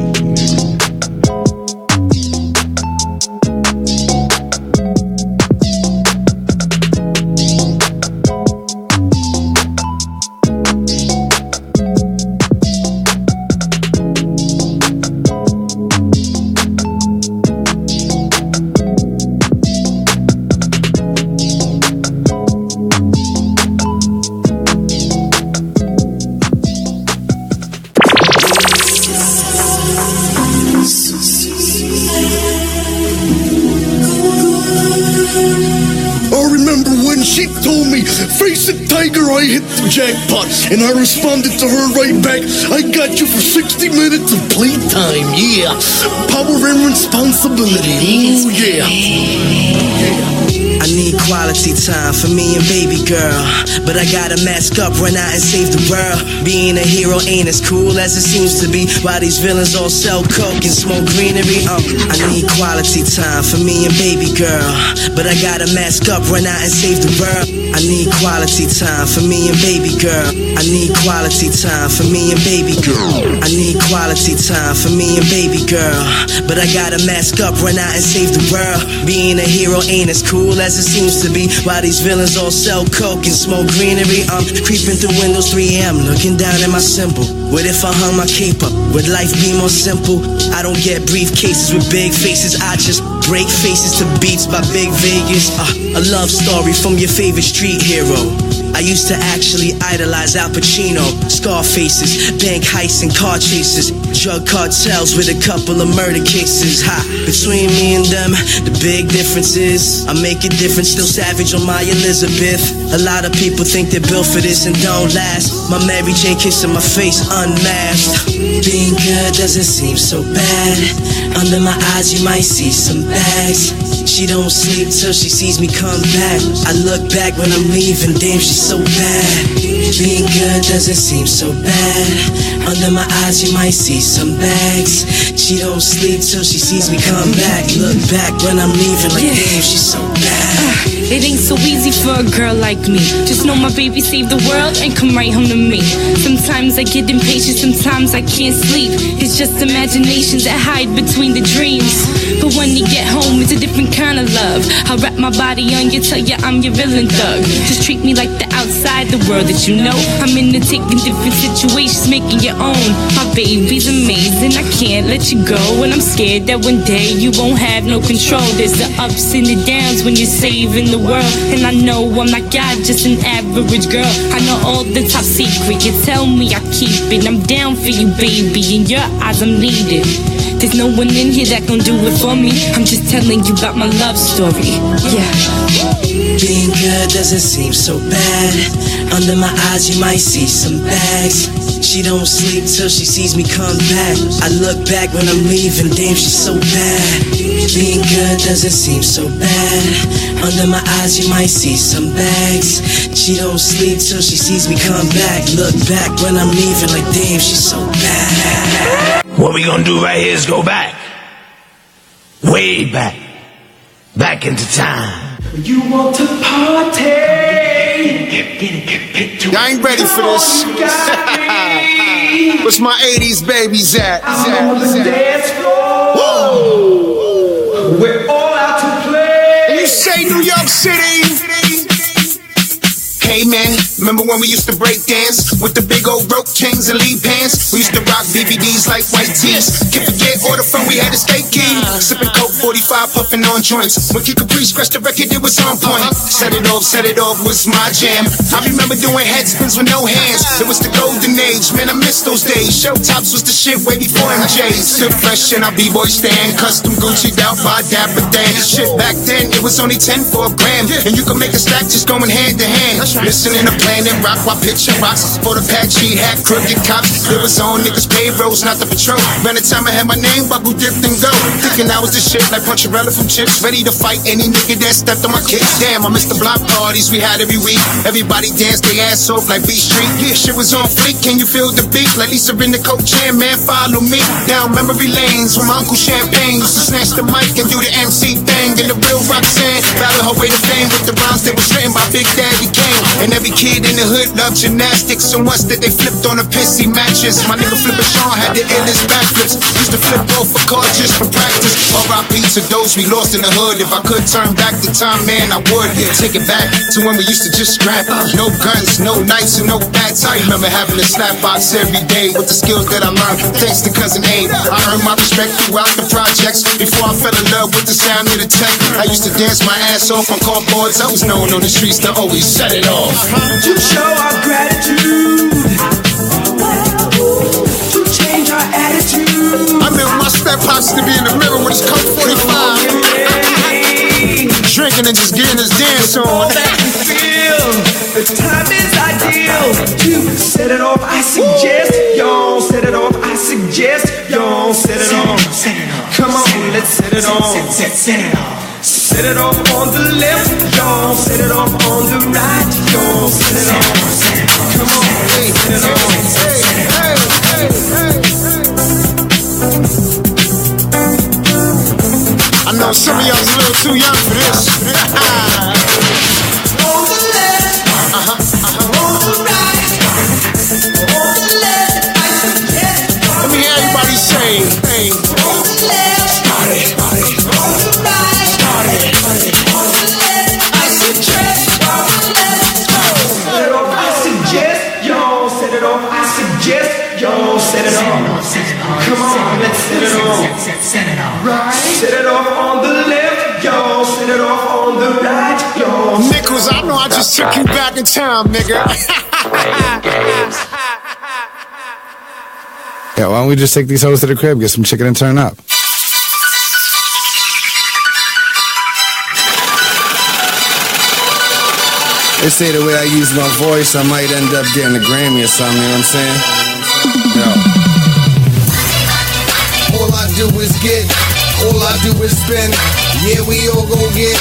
I hit the jackpot, and I responded to her right back. I got you for 60 minutes of playtime, yeah. Power and responsibility, ooh, yeah. I need quality time for me and baby girl, but I gotta mask up, run out and save the world. Being a hero ain't as cool as it seems to be, while these villains all sell coke and smoke greenery. I need quality time for me and baby girl, but I gotta mask up, run out and save the world. I need quality time for me and baby girl. I need quality time for me and baby girl. I need quality time for me and baby girl, but I gotta mask up, run out and save the world. Being a hero ain't as cool as as it seems to be. While these villains all sell coke and smoke greenery, I'm creeping through windows 3 a.m. looking down at my symbol. What if I hung my cape up? Would life be more simple? I don't get briefcases with big faces, I just break faces to beats by Big Vegas. A love story from your favorite street hero. I used to actually idolize Al Pacino, Scarfaces, bank heists and car chases, drug cartels with a couple of murder cases. Between me and them, the big difference is I make it different, still savage on my Elizabeth. A lot of people think they're built for this and don't last. My Mary Jane kissing my face unmasked. Being good doesn't seem so bad. Under my eyes you might see some bags. She don't sleep till she sees me come back. I look back when I'm leaving, damn she's so bad. Being good doesn't seem so bad. Under my eyes you might see some bags. She don't sleep till she sees me come back. Look back when I'm leaving, like damn she's so bad. It ain't so easy for a girl like me. Just know my baby saved the world and come right home to me. Sometimes I get impatient, sometimes I can't sleep. It's just imaginations that hide between the dreams. But when you get home, it's a different kind of love. I'll wrap my body on you, tell you I'm your villain thug. Just treat me like the outside the world that you know. I'm into taking different situations, making your own. My baby's amazing, I can't let you go. And I'm scared that one day you won't have no control. There's the ups and the downs when you're saving the world. And I know I'm not God, just an average girl. I know all the top secret, you tell me I keep it. I'm down for you, baby, in your eyes I'm needed. There's no one in here that gon' do it for me. I'm just telling you about my love story. Yeah. Being good doesn't seem so bad. Under my eyes you might see some bags. She don't sleep till she sees me come back. I look back when I'm leaving, damn she's so bad. Being good doesn't seem so bad. Under my eyes you might see some bags. She don't sleep till she sees me come back. Look back when I'm leaving, like damn she's so bad. What we gonna do right here is go back. Way back. Back into time. You want to party? I ain't ready for this. What's my 80s babies at? I'm on the dance floor. Woo! We're all out to play. And you say New York City. Hey man, remember when we used to break dance with the big old rope chains and lead pants? We used to rock DVDs like white tees. Can't forget all the fun we had at State Key. Sipping Coke 45, puffing on joints. When Kid Capri scratched the record, it was on point. Set it off was my jam. I remember doing head spins with no hands. It was the golden age, man, I miss those days. Show tops was the shit way before MJ. Still fresh in our B-boy stand. Custom Gucci'd out by Dapper Dan. Shit back then, it was only 10 for a gram. And you could make a stack just going hand to hand. Listening to Planet Rock while pitching rocks for the Apache had crooked cops. It was on niggas' payrolls, not the patrol. By the time I had my name, buckle dipped and go. Thinking I was the shit like Puncharella from Chips. Ready to fight any nigga that stepped on my kicks. Damn, I missed the block parties we had every week. Everybody danced their ass off like B Street. Yeah, shit was on fleek. Can you feel the beat? Like Lisa in the coach jam, man, follow me. Down memory lanes with my Uncle Champagne. Used to snatch the mic and do the MC thing. And the real Roxanne battle her way to fame with the rhymes that was written by Big Daddy Kane. And every kid in the hood loved gymnastics so much that they flipped on a pissy mattress. My nigga Flipper Sean had the illest backflips. Used to flip off a car just for practice. R.I.P. to those we lost in the hood. If I could turn back the time, man, I would. Take it back to when we used to just scrap. No guns, no knives, and no bats. I remember having a slap box every day with the skills that I learned thanks to Cousin Abe. I earned my respect throughout the projects before I fell in love with the sound of the tech. I used to dance my ass off on corkboards. I was known on the streets to always set it off. To show our gratitude, to change our attitude. I remember my step pops to be in the mirror with his Coke 45, drinking and just getting his dance on. The time is ideal to set it off. I suggest y'all set it off. I suggest y'all set it off. Come on, let's set it off. Set it off. Set it off on the left, y'all. Set it off on the right, y'all. Set it off. Come on, set it off. I know some of y'all's a little too young for this. On the left, on the right, on the left, I suggest. Let me hear everybody say, hey. On the left, on the right, on the left. Come on, let's set it off. Set it off. Right. Set it off on the left, y'all. Set it off on the right, y'all. Nichols, I know I just took you back in time, nigga. Yeah, why don't we just take these hoes to the crib, get some chicken and turn up? They say the way I use my voice, I might end up getting a Grammy or something, you know what I'm saying? Yo. All I do is get, all I do is spend. Yeah, we all gon' get.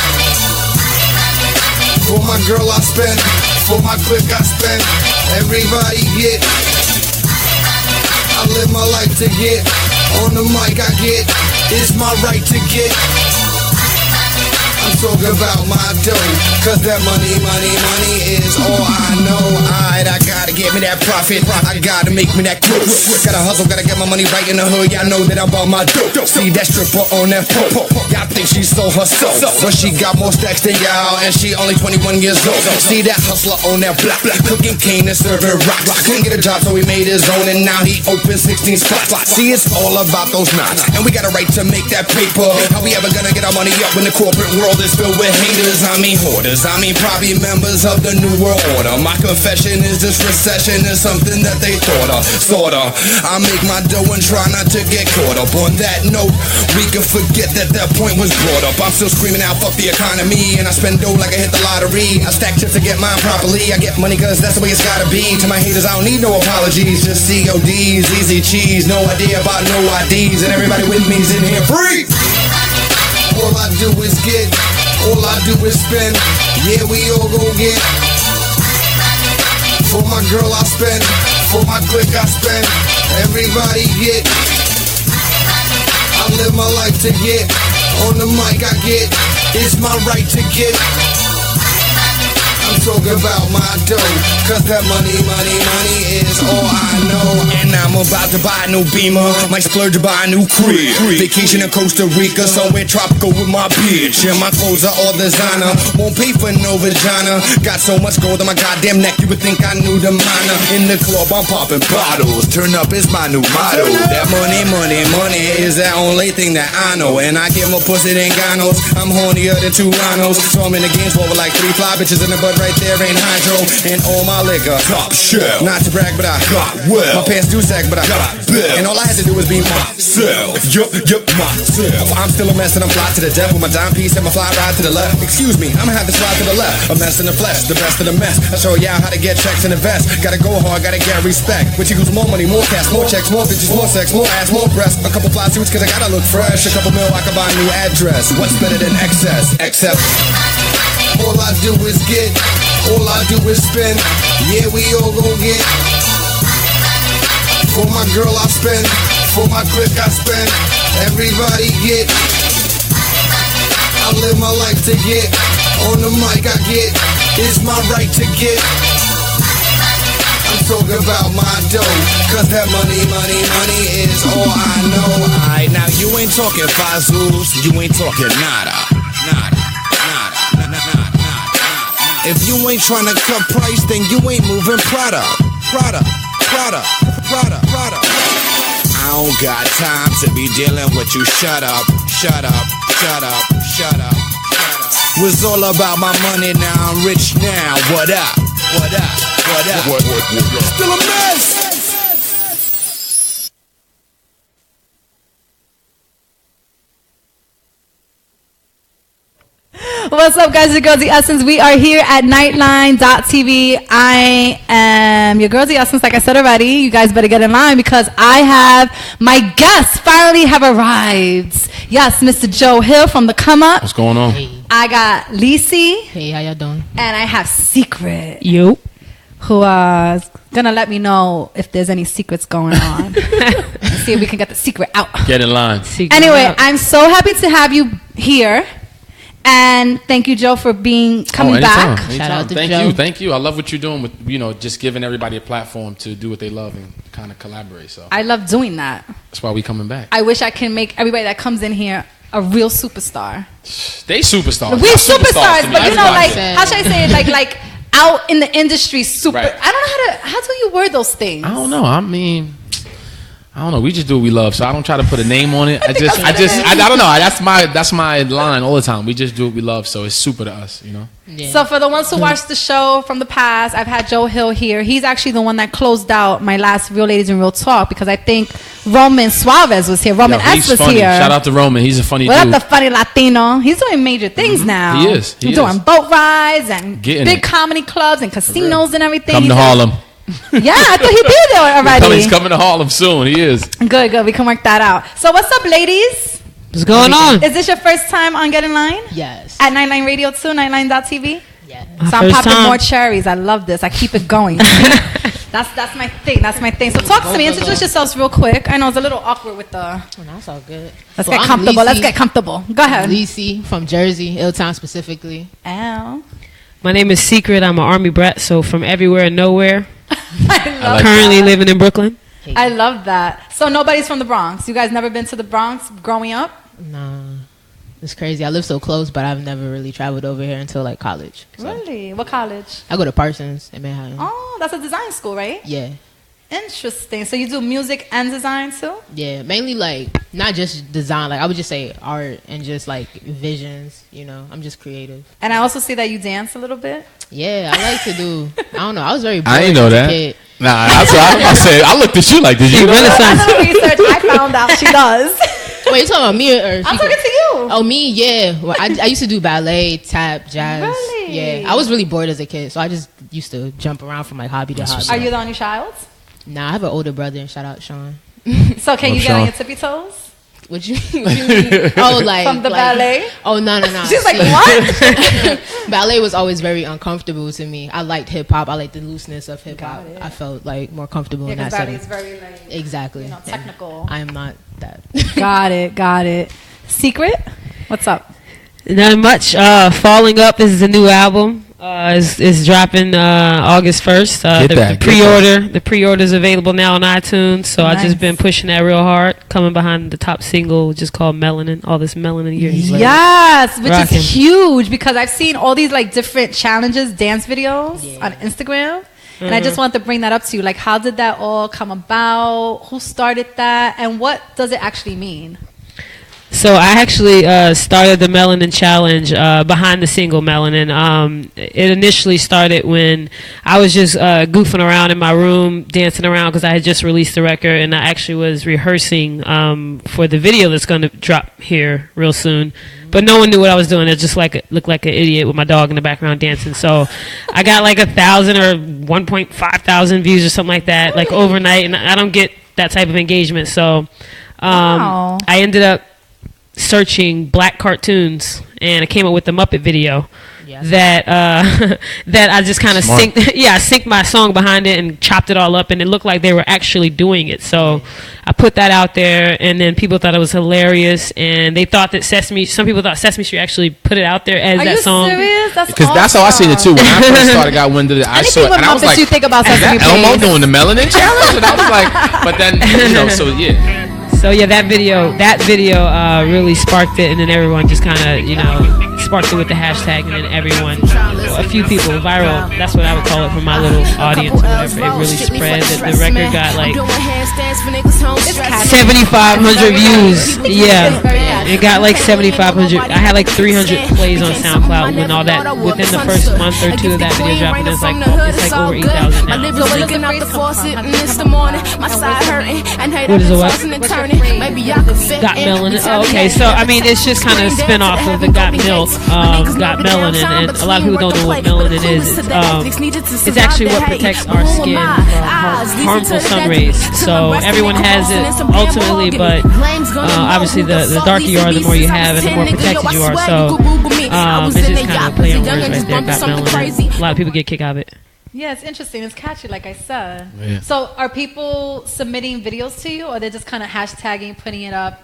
For my girl I spend, for my clique I spend. Everybody get. I live my life to get. On the mic I get. It's my right to get. I'm talking about my dough, cause that money is all I know. Alright, I gotta get me that profit, I gotta make me that quick. Gotta hustle, gotta get my money right in the hood. Y'all know that I'm about my dough. See that stripper on that pole, y'all think she sold her soul, but she got more stacks than y'all, and she only 21 years old. See that hustler on that block, cooking cane and serving rock. Couldn't get a job, so he made his own, and now he opens 16 spots. See, it's all about those knots, and we got a right to make that paper. How we ever gonna get our money up when the corporate world is filled with haters? I mean hoarders, I mean probably members of the New World Order. My confession is this recession is something that they thought of, sorta. I make my dough and try not to get caught up. On that note, we can forget that that point was brought up. I'm still screaming out, fuck the economy, and I spend dough like I hit the lottery. I stack chips to get mine properly. I get money cause that's the way it's gotta be. To my haters, I don't need no apologies, just CODs, easy cheese. No idea about no IDs, and everybody with me's in here free. All I do is get, all I do is spend. Yeah, we all gon' get. For my girl I spend, for my clique I spend. Everybody get. I live my life to get. On the mic I get. It's my right to get. I'm talking about my dough, cause that money is all I know. And I'm about to buy a new Beamer, might splurge to buy a new crib. Vacation in Costa Rica, somewhere tropical with my bitch. And my clothes are all designer, won't pay for no vagina. Got so much gold on my goddamn neck, you would think I knew the minor. In the club, I'm popping bottles, turn up is my new motto. That money is the only thing that I know. And I get more pussy than Ganos, I'm hornier than two rhinos. So I'm in the games for like 3 fly bitches in the butt. Right there ain't hydro, and all my liquor top shelf. Not to brag, but I got well. My pants do sag, but I got bill. And all I had to do was be myself. Yup, myself. I'm still a mess and I'm fly to the death with my dime piece and my fly ride to the left. Excuse me, I'ma have to slide to the left. A mess in the flesh, the best of the mess. I show y'all how to get checks in the vest. Gotta go hard, gotta get respect. Which equals more money, more cash, more checks, more bitches, more sex, more ass, more breasts. A couple fly suits cause I gotta look fresh. A couple mil, I can buy a new address. What's better than excess? Except all I do is get, all I do is spend. Yeah, we all gon' get. For my girl I spend, for my clique I spend. Everybody get. I live my life to get. On the mic I get. It's my right to get. I'm talking about my dough, cause that money is all I know. Alright, now you ain't talking fazools, you ain't talking nada. If you ain't tryna cut price, then you ain't moving Prada. I don't got time to be dealing with you. Shut up. Was all about my money, now I'm rich now. What up? Still a mess. What's up, guys? Your girl, The Essence. We are here at Nightline.tv. I am your girl, The Essence. Like I said already, you guys better get in line because I have my guests finally have arrived. Yes, Mr. Joe Hill from The Come Up. What's going on? Hey. I got Lessy. Hey, how y'all doing? And I have Secrett. Yo. Who is gonna let me know if there's any secrets going on. See if we can get the secret out. Get in line. Anyway, I'm so happy to have you here. And thank you, Joe, for coming back. Anytime. Shout out to thank Joe. Thank you. I love what you're doing with, just giving everybody a platform to do what they love and kind of collaborate. So I love doing that. That's why we coming back. I wish I can make everybody that comes in here a real superstar. They superstars. We're superstars, but like, how should I say it? Like out in the industry, super. Right. I don't know how do you word those things. I don't know. I mean, I don't know. We just do what we love, so I don't try to put a name on it. I don't know. That's my line all the time. We just do what we love, so it's super to us, you know. Yeah. So for the ones who watched the show from the past, I've had Joe Hill here. He's actually the one that closed out my last Real Ladies and Real Talk because I think Roman Suarez was here. Roman S was funny. here. Shout out to Roman. He's a funny dude. What up, the funny Latino? He's doing major things now. He is. He's doing boat rides and big comedy clubs and casinos and everything. Come to Harlem. Yeah, I thought he'd be there already. He's coming to Harlem soon. He is. Good. We can work that out. So what's up, ladies? What's going on? Is this your first time on Get In Line? Yes. At Nightline Radio 2, Nightline.tv? Yeah. So I'm popping more cherries. I love this. I keep it going. That's my thing. So talk to me. Introduce yourselves real quick. I know it's a little awkward with the... Oh, that's all good. Let's get comfortable. Go ahead. Lessy from Jersey, Illtown specifically. Al. My name is Secrett. I'm an Army brat, so from everywhere and nowhere. I currently living in Brooklyn. I love that. So nobody's from the Bronx. You guys never been to the Bronx growing up? Nah. It's crazy. I live so close, but I've never really traveled over here until like college. So. Really? What college? I go to Parsons in Manhattan. Oh, that's a design school, right? Yeah. Interesting. So you do music and design too? Yeah, mainly like not just design. Like I would just say art and just like visions. You know, I'm just creative. And I also see that you dance a little bit. Yeah, I like to do. I don't know. I was very bored I didn't know that. Kid. Nah, that's what I was about to say. I looked at you like, did you know Renaissance. That's the research I found out she does. Wait, you talking about me or? I'm talking to you. Oh, me? Yeah. Well, I used to do ballet, tap, jazz. Really? Yeah. I was really bored as a kid, so I just used to jump around from like hobby to hobby. Are you the only child? Nah, I have an older brother, and shout out Sean. So can you get on your tippy toes? What you mean? Oh, like from the ballet? Oh, no. She's like, what? Ballet was always very uncomfortable to me. I liked hip hop. I liked the looseness of hip hop. I felt like more comfortable in that setting. Ballet is very like exactly technical. I am not that. Got it. Secrett, what's up? Not much. Falling Up is the new album. Is dropping August 1st. The pre-order is available now on iTunes. So I've just been pushing that real hard. Coming behind the top single, just called Melanin. All this melanin here. Yes, which is huge because I've seen all these like different challenges, dance videos on Instagram. And I just wanted to bring that up to you. Like, how did that all come about? Who started that? And what does it actually mean? So I actually started the Melanin Challenge behind the single Melanin. It initially started when I was just goofing around in my room, dancing around because I had just released the record, and I actually was rehearsing for the video that's going to drop here real soon. But no one knew what I was doing. It just looked like an idiot with my dog in the background dancing. So I got like 1,000 or 1.5 thousand views or something like that, like overnight, and I don't get that type of engagement. So I ended up searching black cartoons, and I came up with the Muppet video that that I just kind of synced my song behind it and chopped it all up, and it looked like they were actually doing it. So I put that out there, and then people thought it was hilarious, and they thought that some people thought Sesame Street actually put it out there as that song. Are you serious? That's because that's how I seen it too. When I first started, got wind of it, I saw it, and I was like, you think about "Is that Elmo doing the Melanin Challenge?" And I was like, "But then, so yeah." So yeah, that video really sparked it, and then everyone just kind of sparked it with the hashtag, and then everyone, a few people, viral. That's what I would call it for my little audience or whatever. It really spread. The record got like 7,500 views. Yeah, it got like 7,500. I had like 300 plays on SoundCloud when all that within the first month or two of that video dropping. It's like over 8,000 now. What is the what? Got Melanin. Oh, okay, so I mean, it's just kind of a spin off of the Got Milk, Got Melanin, and a lot of people don't know what melanin is. It's actually what protects our skin from harmful sun rays. So everyone has it ultimately, but obviously the darker you are, the more you have, and the more protected you are. So it's just kind of play on words right there. Got Melanin. A lot of people get a kick out of it. Yeah, it's interesting. It's catchy, like I said. Yeah. So are people submitting videos to you, or they're just kind of hashtagging, putting it up?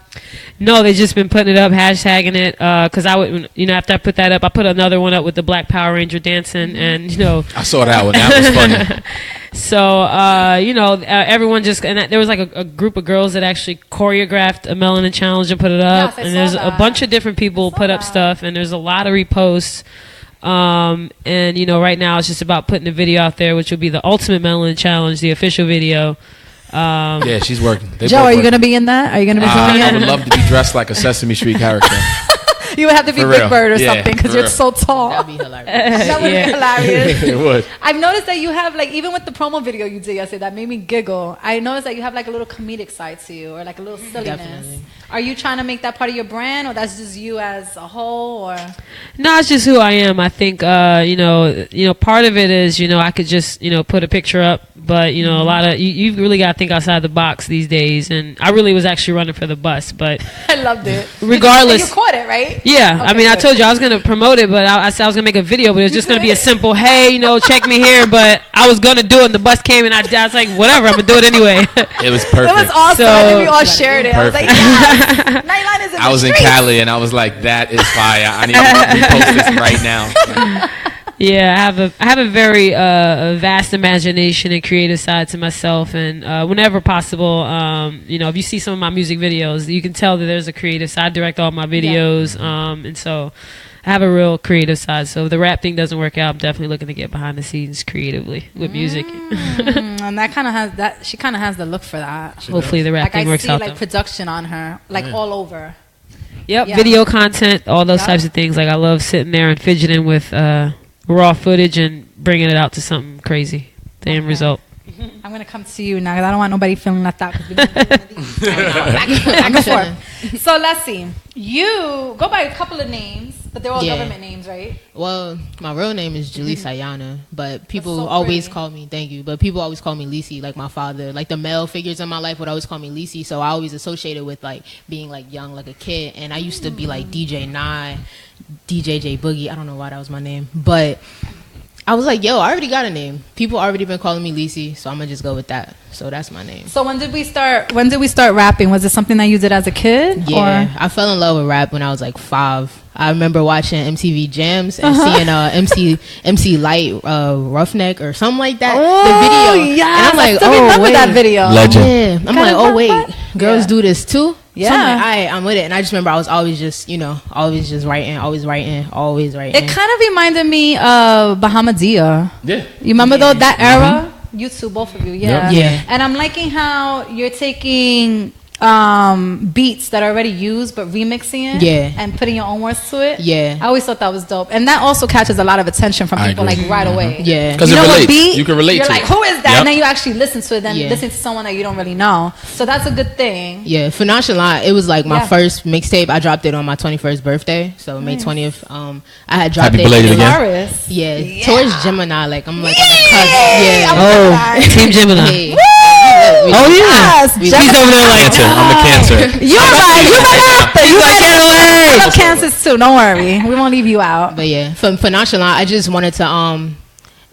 No, they've just been putting it up, hashtagging it. Because I would, after I put that up, I put another one up with the Black Power Ranger dancing, and I saw that one. That was funny. So everyone just, and there was like a group of girls that actually choreographed a Melanin Challenge and put it up, and there's a bunch of different people put up stuff, and there's a lot of reposts. And right now it's just about putting the video out there, which will be the Ultimate Melanin Challenge, the official video. Yeah, she's working. Joe, are you going to be in that? Are you going to be doing I it? would love to be dressed like a Sesame Street character. You would have to be For Big real. Bird or Yeah, something because for you're real. so tall. That'd be hilarious. That would be hilarious. It would. I've noticed that you have, like, even with the promo video you did yesterday, that made me giggle. I noticed that you have, like, a little comedic side to you, or like a little silliness. Definitely. Are you trying to make that part of your brand, or that's just you as a whole, or? No, it's just who I am. I think part of it is I could just put a picture up, but a lot of you really got to think outside the box these days. And I really was actually running for the bus, but I loved it. Regardless, you caught it, right? Yeah, Okay, I mean, I good. told you I was gonna promote it, but I said I was gonna make a video, but it was just gonna be a simple, hey, check me here. But I was gonna do it, and the bus came, and I was like, whatever, I'm gonna do it anyway. It was perfect. It was awesome. I think we all shared it. Perfect. I was like, yes, Nightline is in I was the in streets. Cali and I was like, that is fire. I need to repost this right now. Yeah, I have a very vast imagination and creative side to myself, and whenever possible, if you see some of my music videos, you can tell that there's a creative side. I direct all my videos, and so I have a real creative side. So if the rap thing doesn't work out, I'm definitely looking to get behind the scenes creatively with music. And that kind of has that. She kind of has the look for that. Hopefully the rap thing works out. I see production on her, all over. Yep, Yeah. video content, all those types of things. Like I love sitting there and fidgeting with raw footage and bringing it out to something crazy. The end result. I'm gonna come to you now because I don't want nobody feeling left out. Cause we don't do one of these. Back and forth. So Lessy, you go by a couple of names, but they're all government names, right? Well, my real name is Julie Sayana, but people so always pretty. call me, thank you, but people always call me Lessy, like my father. Like the male figures in my life would always call me Lessy, so I always associated with like being like young, like a kid. And I used to be like DJ Nye, DJ J Boogie. I don't know why that was my name, but I was like, yo, I already got a name. People already been calling me Lessy, so I'm gonna just go with that. So that's my name. So when did we start rapping? Was it something that you did as a kid? Yeah, I fell in love with rap when I was like 5. I remember watching MTV Jams and seeing MC Light Roughneck or something like that. Oh, the video. yes, And I'm like, I still remember wait. that video. Legend. Yeah. I'm like, oh wait, girls do this too. Yeah. So I'm like, all right, I'm with it. And I just remember I was always just, writing, always writing. It kind of reminded me of Bahamadia. Yeah. You remember though that era? You two, both of you, yeah. Yep. Yeah. And I'm liking how you're taking beats that are already used but remixing it, and putting your own words to it. Yeah. I always thought that was dope, and that also catches a lot of attention from people like right away. Yeah, because you it know relates. what beat? You can relate You're to like, it. who is that? Yep. And then you actually listen to it, then Yeah. listen to someone that you don't really know. So that's a good thing. Yeah, for Nonchalant, it was like my Yeah. first mixtape. I dropped it on my 21st birthday, so May 20th. I had dropped Happy it. belated again. Taurus. Yeah, towards Gemini. Like I'm like on the cusp. Yeah. Oh, Team Gemini. Hey. Oh yeah, Yes, he's Gemini. over there like Cancer. I'm a Cancer. You're right. You better. You like, better. "Hey." I love Kansas too. Don't worry. We won't leave you out. But yeah, for Nonchalant, I just wanted to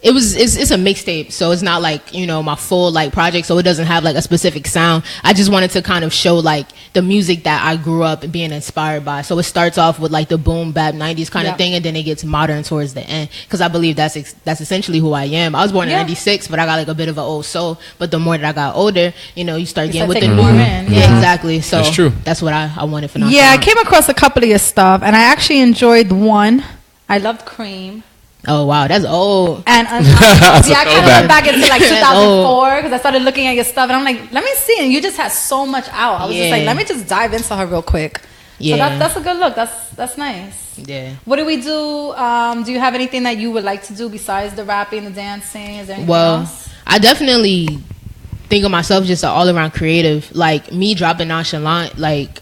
it's a mixtape, so it's not like my full like project, so it doesn't have like a specific sound. I just wanted to kind of show like the music that I grew up being inspired by. So it starts off with like the boom bap 90s kind of thing, and then it gets modern towards the end, because I believe that's essentially who I am. I was born in 96, but I got like a bit of an old soul. But the more that I got older, you start getting with the taking new. more in. Yeah, exactly. So That's true. That's what I wanted for Nonchalant. Yeah, I came across a couple of your stuff, and I actually enjoyed one. I loved Cream. Oh wow, that's old. And I kind of went back into like 2004 because I started looking at your stuff, and I'm like, let me see. And you just had so much out. I was just like, let me just dive into her real quick. Yeah. So that's a good look. That's nice. Yeah. What do we do? Do you have anything that you would like to do besides the rapping, the dancing? Is there anything Well, else? I definitely think of myself just an all-around creative. Like me dropping Nonchalant, like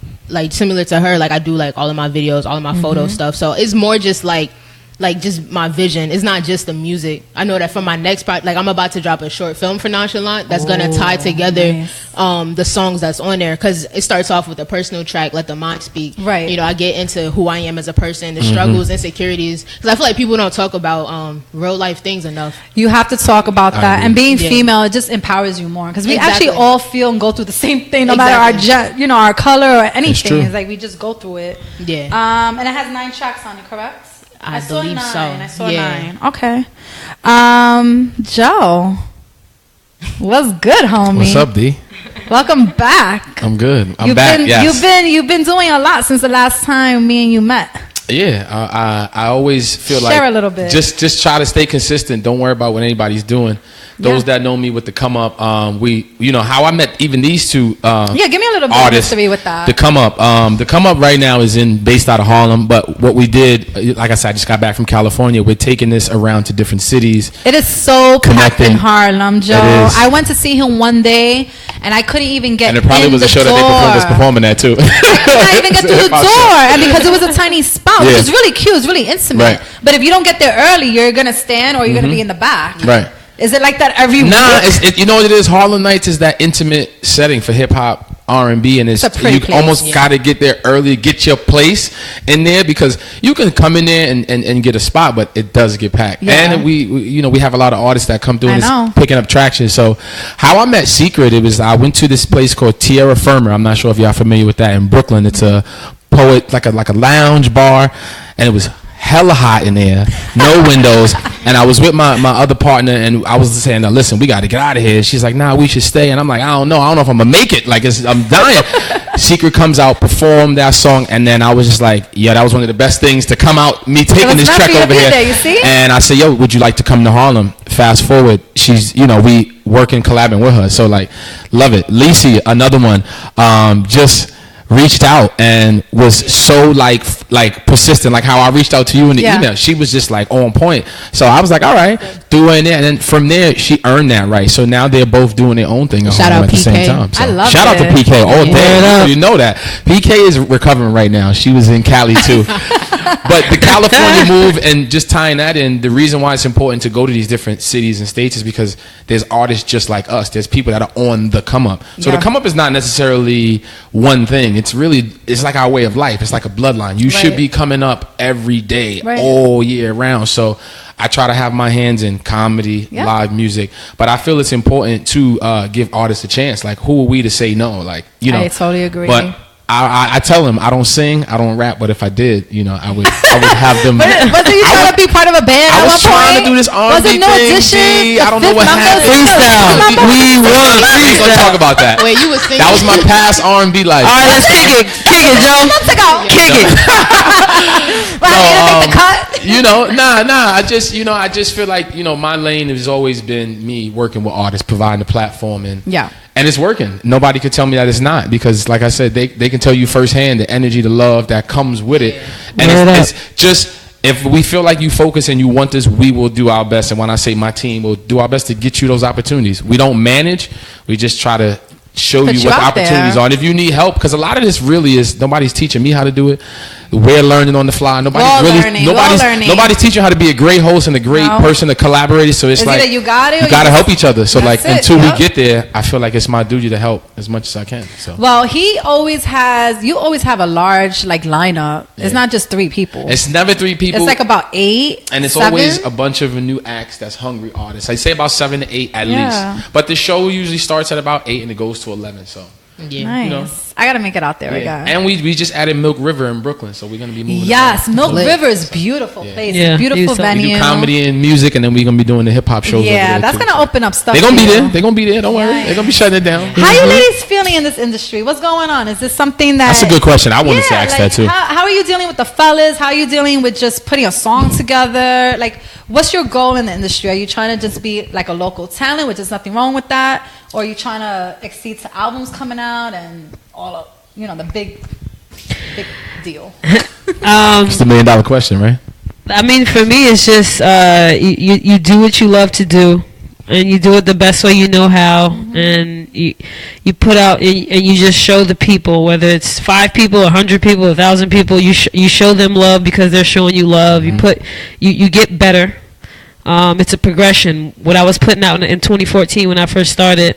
similar to her. Like I do like all of my videos, all of my photo stuff. So it's more just like just my vision. It's not just the music. I know that for my next project, like I'm about to drop a short film for Nonchalant that's gonna tie together the songs that's on there, because it starts off with a personal track, Let the Mind Speak. Right. I get into who I am as a person, the struggles, insecurities, because I feel like people don't talk about real life things enough. You have to talk about that. And being Yeah. female, it just empowers you more, because we Exactly. actually all feel and go through the same thing, no matter our our color or anything. true. It's like we just go through it. Yeah. And it has 9 tracks on it, correct? I saw believe 9. so. I saw Yeah. 9. Okay. Joe, what's good, homie? What's up, D? Welcome back. I'm good. I'm You've back. been, Yes. you've been doing a lot since the last time me and you met. Yeah, I always feel like Share a little bit. Just try to stay consistent. Don't worry about what anybody's doing. Those that know me with the come up, how I met even these two. Give me a little bit of history with that. The come up right now is based out of Harlem. But what we did, like I said, I just got back from California. We're taking this around to different cities. It is so packed in Harlem, Joe. It is. I went to see him one day, and I couldn't even get. And it probably was a show that they was performing at too. I couldn't even get through the door, and because it was a tiny spot, which is really cute, it's really intimate. Right. But if you don't get there early, you're gonna stand or you're gonna be in the back. Right. Is it like that every week? You know what it is? Harlem Nights is that intimate setting for hip hop, R&B, and you almost got to get there early, get your place in there, because you can come in there and get a spot, but it does get packed. Yeah. And we have a lot of artists that come through and it's picking up traction. So how I met Secrett, I went to this place called Tierra Firma. I'm not sure if y'all familiar with that in Brooklyn. It's a poet, like a lounge bar, and it was hella hot in there, no windows, and I was with my other partner, and I was saying, now listen, we got to get out of here. She's like, nah, we should stay, and I'm like, I don't know if I'm gonna make it, like I'm dying. Secrett comes out, performed that song, and then I was just like, yeah, that was one of the best things to come out, me taking this trek over here. There, you see? And I said, yo, would you like to come to Harlem? Fast forward, she's, we working, collabing with her, so like, love it. Lessy, another one, just reached out and was so like persistent, like how I reached out to you in the email. She was just like on point. So I was like, all right, do it in there. And then from there, she earned that right. So now they're both doing their own thing at the same time. So I love shout out to PK all day. You know that PK is recovering right now. She was in Cali too. But the California move and just tying that in, the reason why it's important to go to these different cities and states is because there's artists just like us. There's people that are on the come up. So the come up is not necessarily one thing. It's like our way of life. It's like a bloodline. You should be coming up every day, all year round. So I try to have my hands in comedy, live music, but I feel it's important to give artists a chance. Like, who are we to say no? Like, I totally agree. But I tell them I don't sing, I don't rap, but if I did, I would have them. Wasn't you trying to be part of a band? I was trying to do this R&B thing. I don't know what happened. Freestyle. We won. We gonna talk about that. Wait, you was singing? That was my past R&B life. All right, let's kick it, Joe. Months ago. Kick it. Well, I need to make the cut. I just feel like my lane has always been me working with artists, providing a platform, and it's working. Nobody could tell me that it's not, because like I said, they can tell you firsthand the energy, the love that comes with it. And it's just, if we feel like you focus and you want this, we will do our best. And when I say my team, will do our best to get you those opportunities. We don't manage. We just try to show you what the opportunities are. And if you need help, because a lot of this really is, nobody's teaching me how to do it. We're learning on the fly. Nobody's teaching how to be a great host and a great person to collaborate. So it's like you got to help each other. So like until we get there, I feel like it's my duty to help as much as I can. So you always have a large lineup. It's not just 3 people. It's never 3 people. It's like about 8, and it's 7? always a bunch of new acts that's hungry artists. I say about 7 to 8 at least. But the show usually starts at about 8 and it goes to 11. So nice. I gotta make it out there again. And we just added Milk River in Brooklyn, so we're gonna be moving. Yes, Milk River is beautiful place, beautiful venue. We do comedy and music, and then we're gonna be doing the hip hop shows. Yeah, that's gonna open up stuff. They're gonna be there. They're gonna be there. Don't worry. They're gonna be shutting it down. How you ladies feeling in this industry? What's going on? Is this something that's a good question. I wanted to ask that too. How are you dealing with the fellas? How are you dealing with just putting a song together? Like, what's your goal in the industry? Are you trying to just be like a local talent, which is nothing wrong with that? Or are you trying to accede to albums coming out and all of, the big deal? It's the $1 million question, right? I mean, for me, it's just you do what you love to do, and you do it the best way you know how, and you put out and you just show the people, whether it's 5 people, 100 people, 1,000 people, you show them love because they're showing you love. You get better. It's a progression. What I was putting out in 2014 when I first started,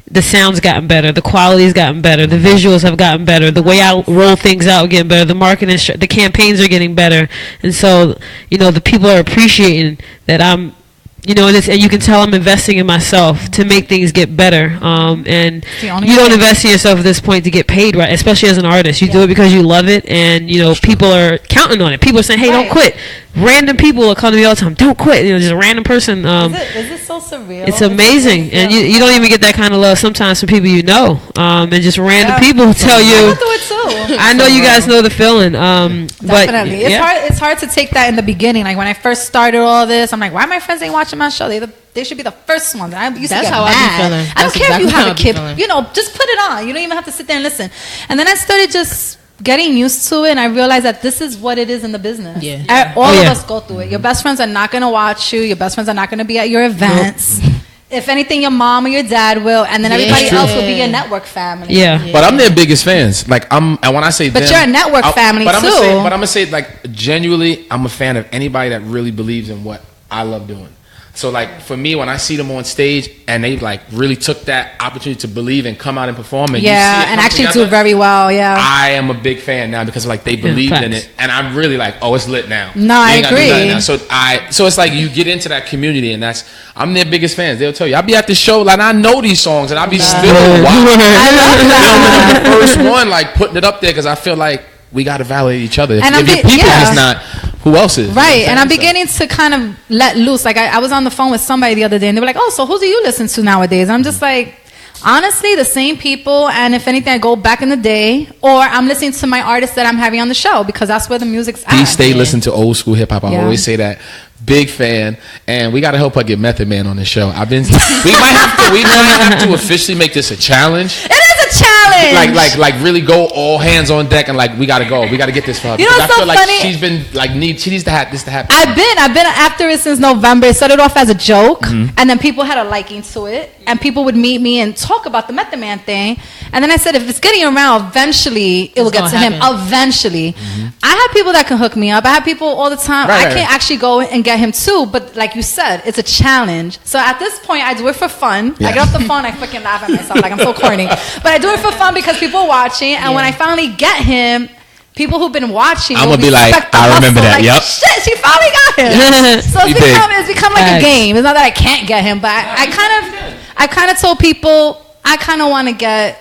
the sound's gotten better, the quality's gotten better, the visuals have gotten better, the way I roll things out getting better, the marketing, the campaigns are getting better, and so the people are appreciating that I'm. And you can tell I'm investing in myself to make things get better. And you don't invest in yourself at this point to get paid, right? Especially as an artist, you do it because you love it, and people are counting on it. People are saying, "Hey, don't quit. random people will come to me all the time. Don't quit. Just a random person. Is it so surreal? It's amazing, and you don't even get that kind of love sometimes from people you know, and just random people tell you. I do it too. I know you guys know the feeling. Definitely, it's hard to take that in the beginning. Like when I first started all this, I'm like, why my friends ain't watching my show? They should be the first ones. I used to get how mad. I be feeling. I don't care Exactly if you have how a I be kid. feeling. Just put it on. You don't even have to sit there and listen. And then I started just getting used to it, and I realized that this is what it is in the business. Yeah. All of us go through it. Your best friends are not going to watch you. Your best friends are not going to be at your events. If anything, your mom or your dad will, and then everybody else will be your network family. But I'm their biggest fans. Like and when I say but them, you're a network family but too. I'm gonna say like genuinely, I'm a fan of anybody that really believes in what I love doing. So like for me, when I see them on stage and they like really took that opportunity to believe and come out and perform, and you see it and come actually together, do very well. Yeah, I am a big fan now because like they believed in it, and I'm really like, oh, it's lit now. No, I agree. So it's like you get into that community, and I'm their biggest fans. They'll tell you, I'll be at the show, like I know these songs, and I'll be still wow. I'm the first one like putting it up there because I feel like we got to validate each other. If your people is not, who else is? Right, and I'm beginning to kind of let loose. Like I was on the phone with somebody the other day, and they were like, "Oh, so who do you listen to nowadays?" And I'm just like, honestly, the same people. And if anything, I go back in the day, or I'm listening to my artists that I'm having on the show because that's where the music's at. Stay listen to old school hip hop. I always say that. Big fan, and we got to help her get Method Man on the show. We might have to officially make this a challenge. It is a challenge. Like really go all hands on deck, and like we got to go. We got to get this for her. You know what's I so feel funny? like she's been like she needs to have this to happen. I've been after it since November. It started off as a joke, and then people had a liking to it, and people would meet me and talk about the Method Man thing. And then I said, if it's getting around, eventually it will get to him. Eventually, I have people that can hook me up. I have people all the time. I can't actually go and get him too, but like you said, it's a challenge. So at this point, I do it for fun. I get off the phone, I freaking laugh at myself like I'm so corny. But I do it for fun because people are watching, and when I finally get him, people who've been watching, I'm gonna be like, I remember that. Like, yep. Shit, she finally got him. So it's become like a game. It's not that I can't get him, but I kind of told people I kind of want to get,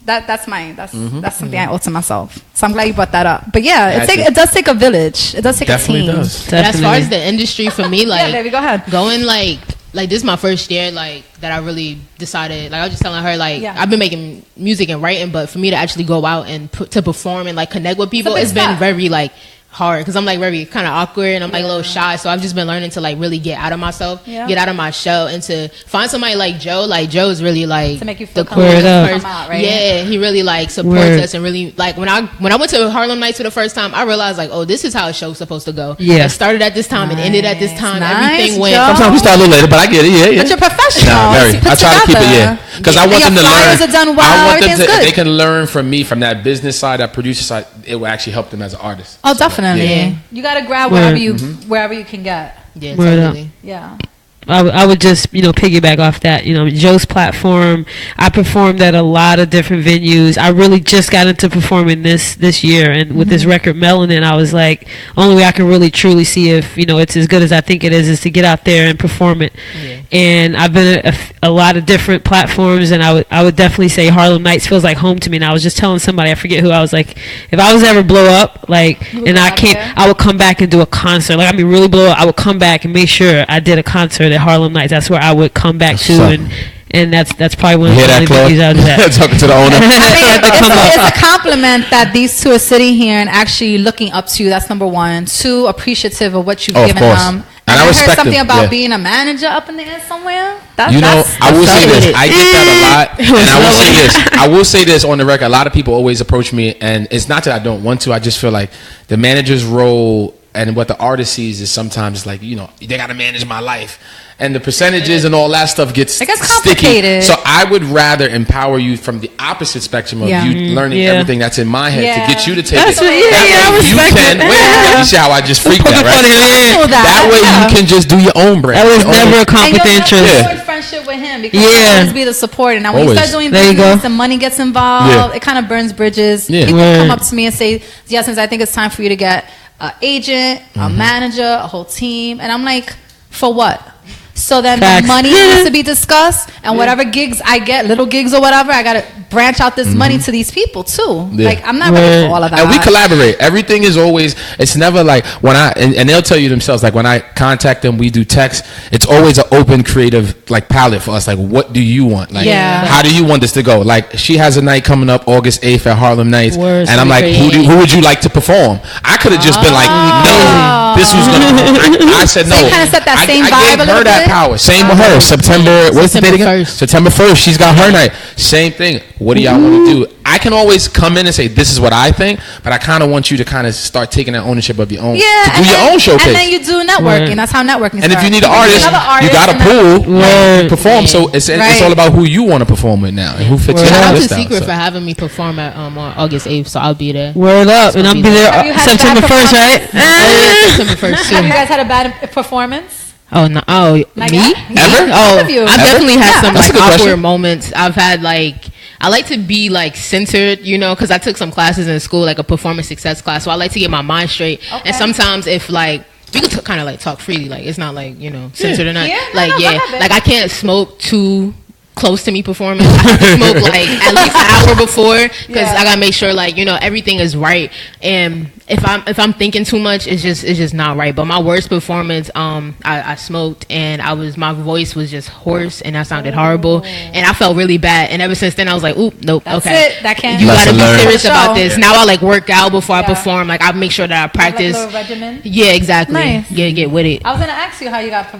that's something I owe to myself. So I'm glad you brought that up. But yeah, it does take a village. It does take a team. Does. But as far as the industry for me, like baby, go ahead. Going like this is my first year like that I really decided, like I was just telling her like I've been making music and writing, but for me to actually go out and to perform and like connect with people, it's been very like hard because I'm like very kind of awkward and I'm like a little shy, so I've just been learning to like really get out of myself, get out of my shell, and to find somebody like Joe. Like Joe's really like to make you feel the coolest person. Come out, right? Yeah, he really like supports us and really like when I went to Harlem Nights for the first time, I realized like, oh, this is how a show's supposed to go. It started at this time and ended at this time. Everything went. Joe. Sometimes we start a little later, but I get it. Yeah. But you're professional. Nah, very. I try to keep it because I want them to learn. Are done well, I want them to. good. If they can learn from me from that business side, that producer side, it will actually help them as an artist. Oh, definitely. You got to grab wherever you can get. Yeah, totally. Yeah. I would just, piggyback off that. Joe's platform, I performed at a lot of different venues. I really just got into performing this year. And with this record, Melanin, I was like, only way I can really truly see if, it's as good as I think it is to get out there and perform it. Yeah. And I've been at a lot of different platforms, and I would definitely say Harlem Nights feels like home to me. And I was just telling somebody, I forget who, I was like, if I was ever blow up, I would come back and do a concert. Like, really blow up, I would come back and make sure I did a concert at Harlem Nights. That's where I would come back to, and that's probably one of the only venues I was at. Talking to the owner. It's a compliment that these two are sitting here and actually looking up to you. That's number one. Two, appreciative of what you've given them. And I heard something about being a manager up in the air somewhere. I will say this. I get that a lot. And I will say this on the record. A lot of people always approach me, and it's not that I don't want to. I just feel like the manager's role and what the artist sees is sometimes like, they got to manage my life. And the percentages and all that stuff gets sticky. So I would rather empower you from the opposite spectrum of you learning everything that's in my head to get you to take it. You see how I just freaked that, right? That way you can just do your own brand. That was never a conflict interest. And friendship with him because he'll always be the support. And now when you start doing business and money gets involved, it kind of burns bridges. People come up to me and say, Essence, I think it's time for you to get an agent, a manager, a whole team. And I'm like, for what? So So then Facts. the money needs to be discussed, and whatever gigs I get, little gigs or whatever, I gotta branch out this money to these people too. Yeah. Like I'm not ready for all of that. And we collaborate. Everything is always. It's never like when and they'll tell you themselves. Like when I contact them, we do text. It's always an open, creative like palette for us. Like what do you want? Like how do you want this to go? Like she has a night coming up August 8th at Harlem Nights, and I'm like, who would you like to perform? I could have just been like, no, this was gonna. I said no. So you kind of set that same I vibe gave a her little that bit? power. Same with her. September. What's the date again? 1st. September 1st. She's got her night. Same thing. What do y'all want to do? I can always come in and say this is what I think, but I kind of want you to kind of start taking that ownership of your own. Yeah, to do your own showcase. And then you do networking. That's how networking. And if you need an starts. artist, you got a pool to perform. So it's all about who you want to perform with now and who fits your Shout out to lifestyle. Secrett for having me perform at on August 8th, so I'll be there. Word up, and I'll be there September 1st, right? September 1st too. Have you guys had a bad performance? Oh no! Oh, Like me? Ever? Oh, Of you. I've definitely had some That's like a good awkward question. moments. I've had like I like to be like centered, you know, because I took some classes in school, like a performance success class. So I like to get my mind straight. Okay. And sometimes if like we could kind of like talk freely, like it's not like censored or not. Yeah, no, Like no, yeah, go ahead. like I can't smoke too close to me performing. I have to smoke like at least an hour before because I gotta make sure like everything is right. And if I'm thinking too much, it's just not right. But my worst performance, I smoked and my voice was just hoarse and I sounded horrible and I felt really bad. And ever since then, I was like, oop, nope, That's okay, it. That can't. you Lesson gotta be learned. serious about Show. this. Now I like work out before I perform. Like I make sure that I practice. Like a little regimen. Yeah, exactly. Nice. Get with it. I was gonna ask you how you got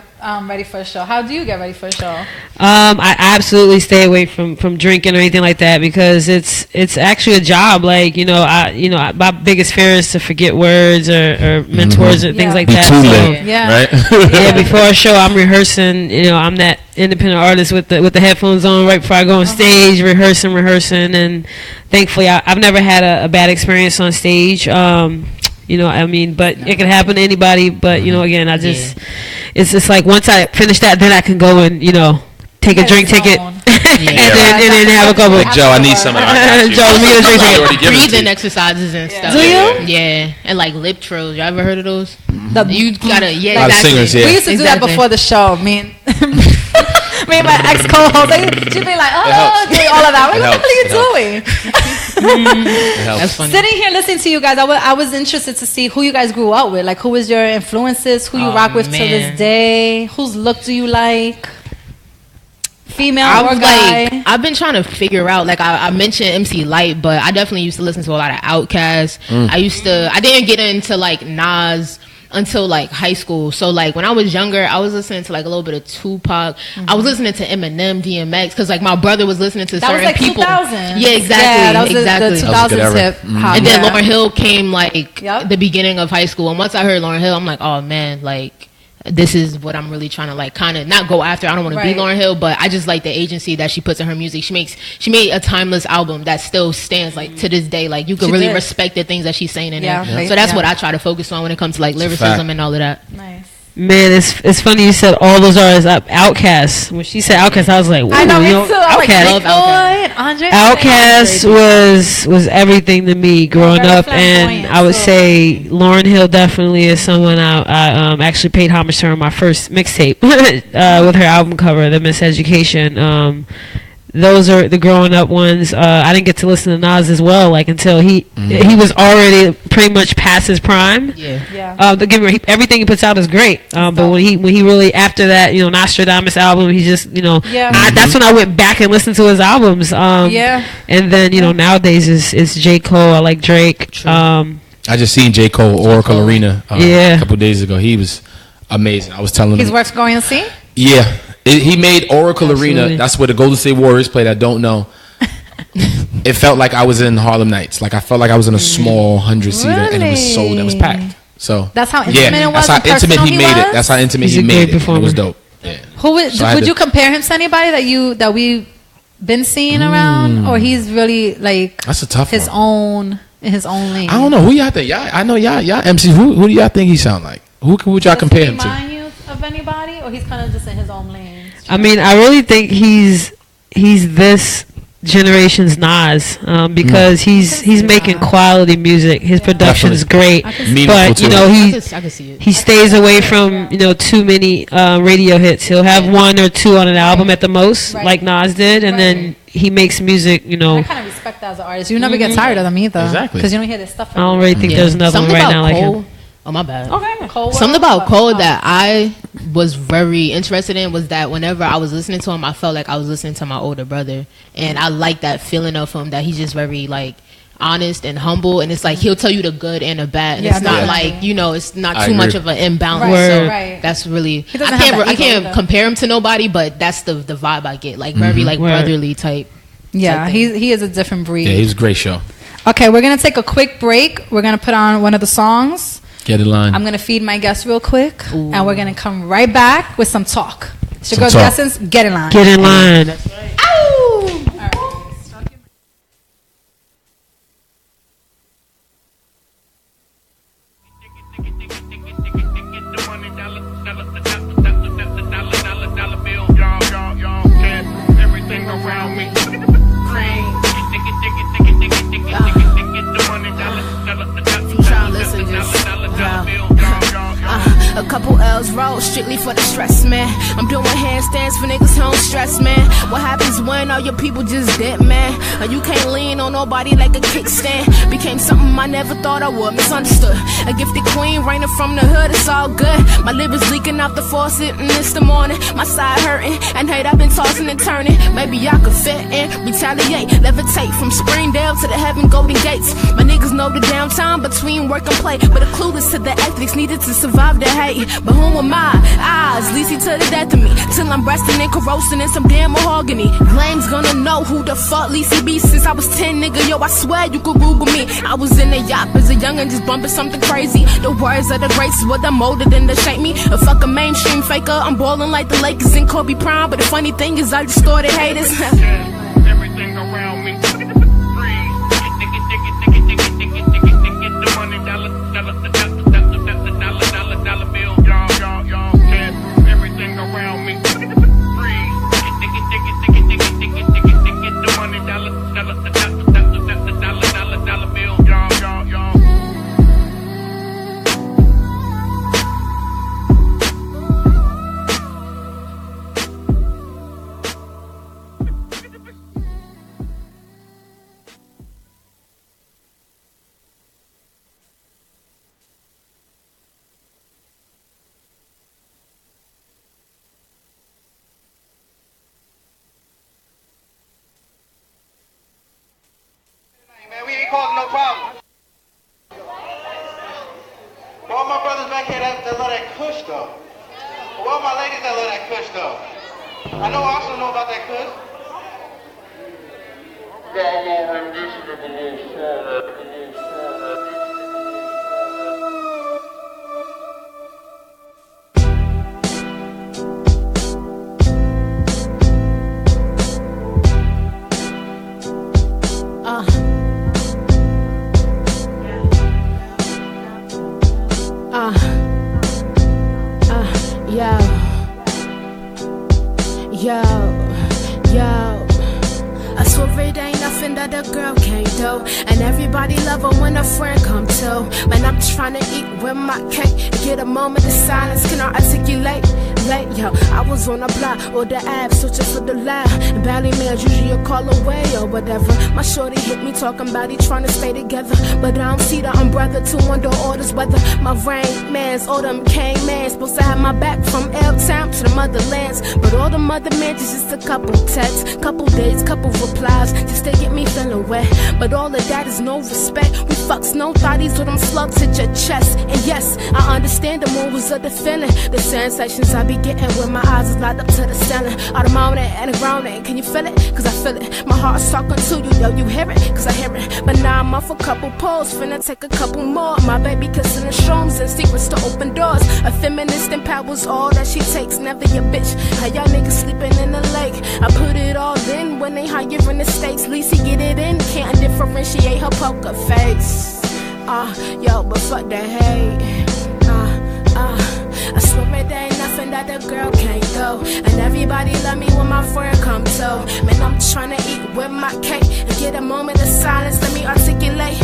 ready for a show. How do you get ready for a show? I absolutely stay away from drinking or anything like that because it's actually a job. Like my biggest fear is to forget words or mentors or things like Be that. too So, lit, Yeah. right? before a show, I'm rehearsing. I'm that independent artist with the headphones on right before I go on stage, rehearsing, and thankfully I've never had a bad experience on stage. But it can happen to anybody. But again, I just it's just like once I finish that, then I can go and take a drink ticket. and then have a couple. Like, Joe, I need some of that. Joe, let me get a drink ticket. Already given it to Breathing you. exercises and stuff. Do you? Yeah, and like lip trills. You ever heard of those? You gotta A lot of exactly. singers, yeah. We used to do that Exactly. before the show. Me and my ex co-host, she'd be like, helps. doing all of that. I'm It like, what are you doing? It helps. That's funny. Sitting here listening to you guys, I was interested to see who you guys grew up with. Like, who was your influences? Who you rock with to this man. day? Whose look do you like? Female or guy? I've been trying to figure out. Like I mentioned MC Light, but I definitely used to listen to a lot of Outkast. I didn't get into like Nas until like high school. So like when I was younger, I was listening to like a little bit of Tupac. I was listening to Eminem, DMX, because like my brother was listening to That was certain like people. 2000. Yeah, exactly. Yeah, that was exactly. the That was a good 2000s era. hip hop. And then yeah. Lauryn Hill came like Yep. the beginning of high school. And once I heard Lauryn Hill, I'm like, oh man, like this is what I'm really trying to like kind of not go after. I don't want to Right. be Lauryn Hill, but I just like the agency that she puts in her music. She made a timeless album that still stands like to this day. Like you could She really did. respect the things that she's saying in Yeah, there. right. So that's Yeah. what I try to focus on when it comes to like fact. lyricism and all of that. Nice. Man, it's funny you said all those artists. Outkast. When she said Outkast, I was like, I know, "Ooh, me you know, too. I'm like, Outkast." Big Boy and Andre. Outkast was everything to me growing Very up, and flamboyant, I would so- say Lauryn Hill definitely is someone I actually paid homage to her on my first mixtape with her album cover, The Miseducation. Those are the growing up ones. I didn't get to listen to Nas as well, like until he was already pretty much past his prime. Yeah. Don't get me wrong, everything he puts out is great. But when he really after that, Nostradamus album, he just Yeah. that's when I went back and listened to his albums. Yeah. And then nowadays it's J. Cole. I like Drake. I just seen J. Cole Oracle Arena Yeah. a couple days ago. He was amazing. I was telling His him. work's going to see? Yeah. He made Oracle Absolutely. Arena. That's where the Golden State Warriors played. I don't know. It felt like I was in Harlem Nights. Like I felt like I was in a small 100-seater, and it was sold. It was packed. So That's how intimate it was That's how and intimate personal he he made it. was? That's how intimate He's he a made great it. And it was performer. dope. Yeah. Who would So I had would to- you compare him to anybody that we've been seeing around, or he's really like That's a tough his one. own in his own lane? I don't know who y'all think. Y'all, I know y'all MC. Who do y'all think he sound like? Who would y'all Does compare he him to? remind you of anybody, or he's kind of just in his own lane? I mean, I really think he's this generation's Nas, because he's making quality music. His production's great, but you know he stays away from too many radio hits. He'll have one or two on an album at the most, like Nas did, and then he makes music. I kind of respect that as an artist. You never get tired of them either, exactly, because you don't hear this stuff. I don't really think there's another one right now like him. Oh, my bad. Okay. Cole, something about Cole that I was very interested in was that whenever I was listening to him, I felt like I was listening to my older brother. And I like that feeling of him, that he's just very, like, honest and humble. And it's like he'll tell you the good and the bad. And it's not like, it's not too much of an imbalance. Right, so that's really, I can't compare him to nobody, but that's the vibe I get. Like, very, like, brotherly type. Yeah, he is a different breed. Yeah, he's a great show. Okay, we're going to take a quick break. We're going to put on one of the songs. Get in line. I'm going to feed my guests real quick. Ooh. And we're going to come right back with some talk. It's your girl's Essence. Get in line. Get in line. That's right. Ow! All right. Everything around me. A couple L's roll strictly for the stress, man. I'm doing handstands for niggas who don't stress, man. What happens when all your people just dead, man? You can't lean on nobody like a kickstand. Became something I never thought I would. Misunderstood. A gifted queen reigning from the hood, it's all good. My liver's leaking out the faucet and it's the morning. My side hurting and hate I've been tossing and turning. Maybe I could fit in, retaliate, levitate from Springdale to the Heaven Golden Gates. My niggas know the downtime between work and play, but are clueless to the ethics needed to survive the hate. But who am I? Eyes, Lessy to the death of me. Till I'm resting and corrosing in some damn mahogany. Lame's gonna know who the fuck Lessy be since I was 10, nigga. Yo, I swear you could Google me. I was in a yacht as a youngin' just bumping something crazy. The words of the greats is what that molded and to shape me. A fucking mainstream faker. I'm ballin' like the Lakers and Kobe Prime. But the funny thing is I distorted haters. Everything around me. Man, we ain't causing no problem. For all my brothers back here that love that kush though. For all my ladies that love that kush though. I know I also know about that kush. Yo, I swear it ain't nothing that a girl can't do. And everybody love her when a friend come too. Man, I'm trying to eat with my cake and get a moment of silence. Can I articulate? Yo, I was on a block or the app searching for the lie. And barely mailed, usually a call away or whatever. My shorty hit me talking about he trying to stay together, but I don't see the umbrella to wonder orders whether my rain man's or them cane man supposed to have my back from L-Town to the motherlands. But all the mother men just a couple texts, couple days, couple replies, just to get me feeling wet. But all of that is no respect. We fucks no thotties or them slugs hit your chest. And yes, I understand the moves of the feeling, the sensations I be getting when my eyes is light up to the ceiling. All the mountain and the grounding, can you feel it? Cause I feel it. My heart's talking to you, yo, you hear it? Cause I hear it. But now I'm off a couple pulls, finna take a couple more. My baby kissing the shrooms and secrets to open doors. A feminist empowers all that she takes, never your bitch. How y'all niggas sleeping in the lake? I put it all in when they higher in the States. Lessy get it in, can't differentiate her poker face. Yo, but fuck that hate. I swear it ain't nothing nothing that a girl can't go. And everybody love me when my friend come so. Man, I'm tryna eat with my cake and get a moment of silence. Let me articulate.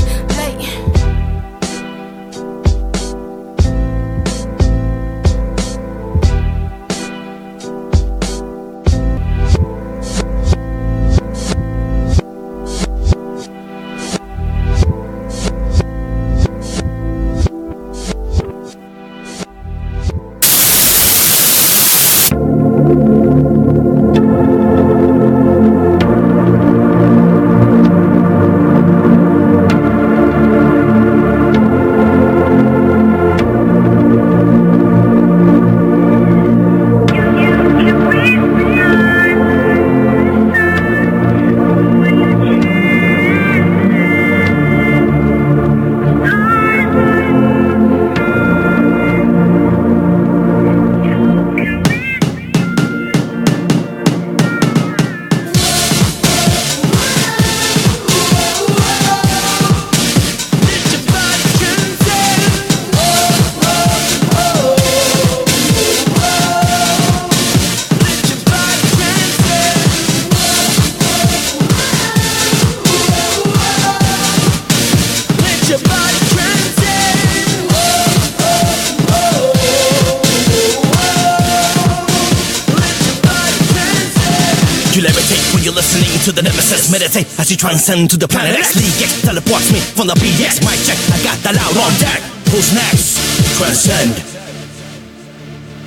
To the nemesis, meditate as you transcend to the planet X. League X teleports me from the BX. My check, I got the loud on deck. Who's next? Transcend.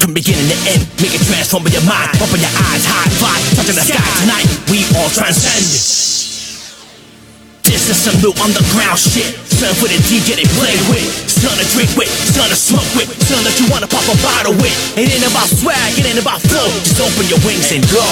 From beginning to end, make it transform with your mind. Open your eyes, high five, touching the sky tonight. We all transcend. This is some new underground shit. Son for the DJ they play with. Son to drink with, son to smoke with, son that you wanna pop a bottle with. It ain't about swag, it ain't about flow. Just open your wings and go.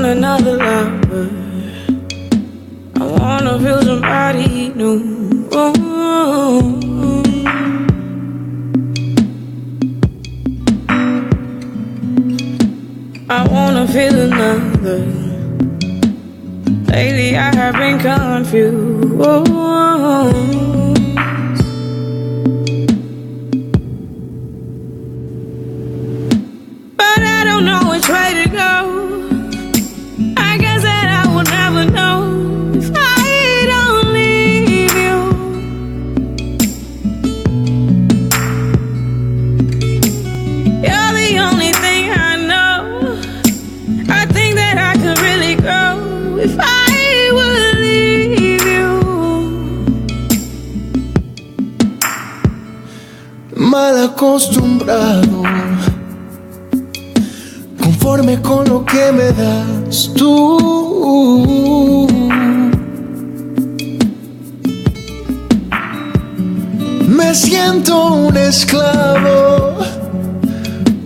Another lover. I wanna feel somebody new. I wanna feel another. Lately I have been confused. But I don't know which way to go. Mal acostumbrado, conforme con lo que me das tú. Me siento un esclavo,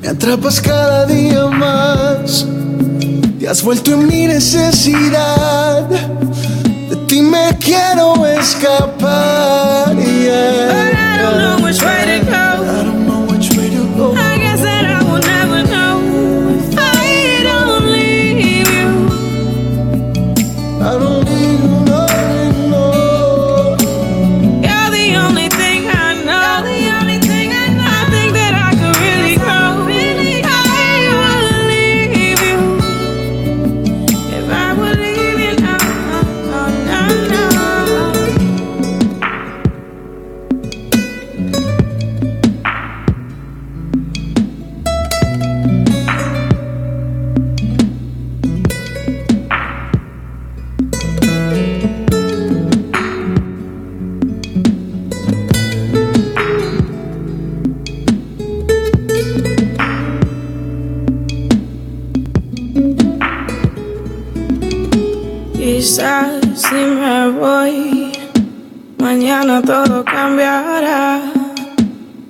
me atrapas cada día más. Te has vuelto en mi necesidad, de ti me quiero escapar. Yeah. But I don't know which way to go. I don't know which way to go. I guess that I will never know if I don't leave you. I don't leave you, no, no. You're the only thing I know. You're the only thing I know. I think that I could really go. I would leave you if I would leave you. No, no, no, no. Quizás si me voy, mañana todo cambiará.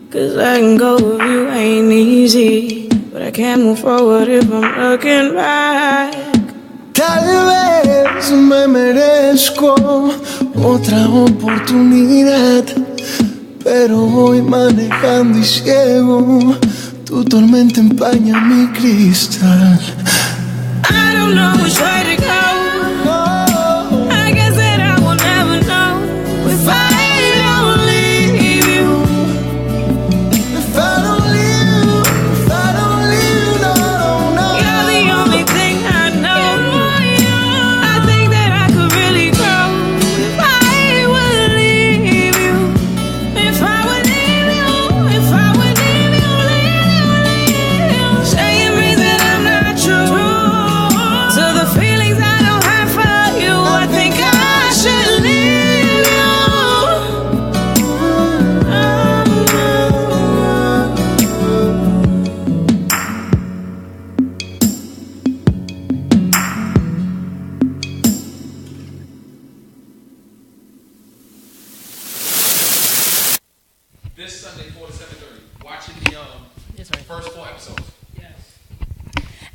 'Cause letting go of you ain't easy, but I can't move forward if I'm looking back. Tal vez me merezco otra oportunidad, pero voy manejando y ciego, tu tormenta empaña mi cristal. I don't know which way to go. I guess that I will never know if I don't leave you. If I don't leave you, if I don't leave you, no, no. You're the only thing I know. I think that I could really grow if I would leave you. If I would leave you, if I would leave you, leave you. Saying things that I'm not true. So the feelings I don't have for you, I think I should leave you. This Sunday, 4 to 7:30. Watching the first 4 episodes.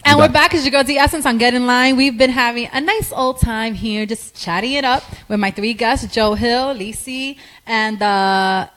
And we're back as your girl D Essence on Get In Line. We've been having a nice old time here, just chatting it up with my 3 guests, Joe Hill, Lessy, and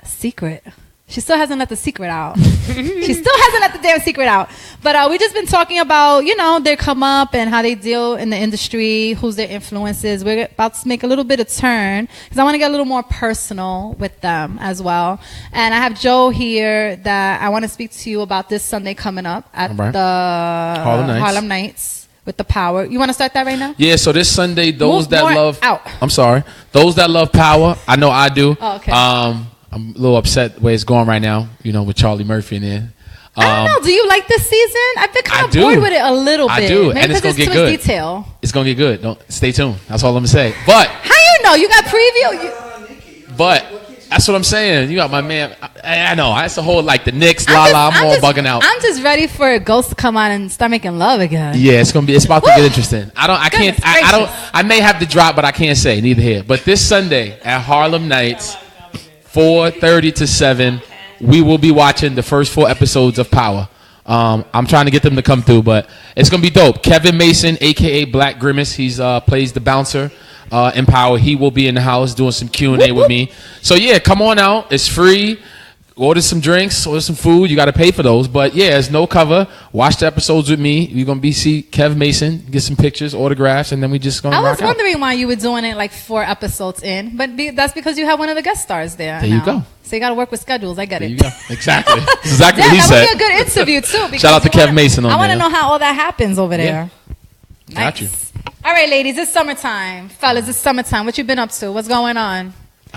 Secrett. She still hasn't let the secret out. She still hasn't let the damn secret out. But we've just been talking about, you know, their come up and how they deal in the industry, who's their influences. We're about to make a little bit of turn because I want to get a little more personal with them as well. And I have Joe here that I want to speak to you about this Sunday coming up at the Harlem Nights with the Power. You want to start that right now? Yeah, so this Sunday, those Move that more love... out. I'm sorry. Those that love Power, I know I do. Oh, okay. I'm a little upset where it's going right now, you know, with Charlie Murphy in there. I don't know. Do you like this season? I've been kind of bored with it a little bit. I do. Maybe and it's going to get good. Detail. It's going to get good. Don't stay tuned. That's all I'm going to say. But how you know? You got preview? But that's what I'm saying. You got my man. I know. That's the whole, like, the Knicks, I'm all bugging out. I'm just ready for Ghost to come on and start making love again. Yeah, it's about to get interesting. I may have to drop, but I can't say. Neither here. But this Sunday at Harlem Nights, 4:30 to 7, we will be watching the first 4 episodes of Power. I'm trying to get them to come through, but it's gonna be dope. Kevin Mason, aka Black Grimace, he's plays the bouncer in Power. He will be in the house doing some Q&A with me. So yeah, come on out. It's free. Order some drinks, order some food. You got to pay for those. But yeah, it's no cover. Watch the episodes with me. You're going to see Kev Mason, get some pictures, autographs, and then we just going to rock out. I was wondering why you were doing it like 4 episodes in. But that's because you have one of the guest stars there. There you go. So you got to work with schedules. I get it. There you go. Exactly. Exactly what he said. That would be a good interview, too. Shout out to Kev Mason on I want there. to know how all that happens over there. Yeah. Nice. Got you. All right, ladies. It's summertime. Fellas, it's summertime. What you been up to? What's going on?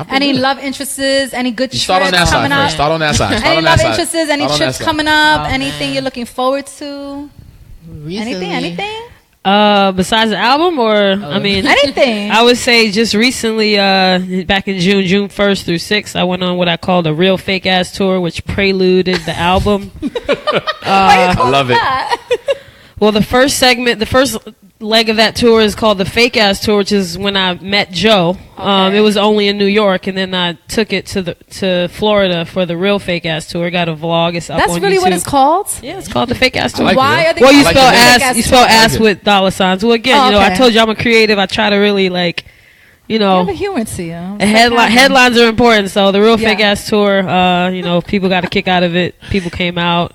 Any love interests? Any good trips coming up? Start on that side. Any love interests? Any trips coming up? Anything you're looking forward to? Anything? Besides the album, or I mean, anything. I would say just recently, back in June 1st through 6th, I went on what I called a real fake ass tour, which preluded the album. I love it. Well, the first leg of that tour is called the Fake Ass Tour, which is when I met Joe. It was only in New York, and then I took it to Florida for the real Fake Ass Tour. Got a vlog. It's up That's on really YouTube. what it's called? Yeah, it's called the Fake Ass Tour. Why are they Well, you calling spell it the Fake ass. Ass You spell Tour? ass with dollar signs. Well, again, I told you I'm a creative. I try to really you have a humor to you. Headlines are important. So the real Fake Ass Tour, people got a kick out of it. People came out,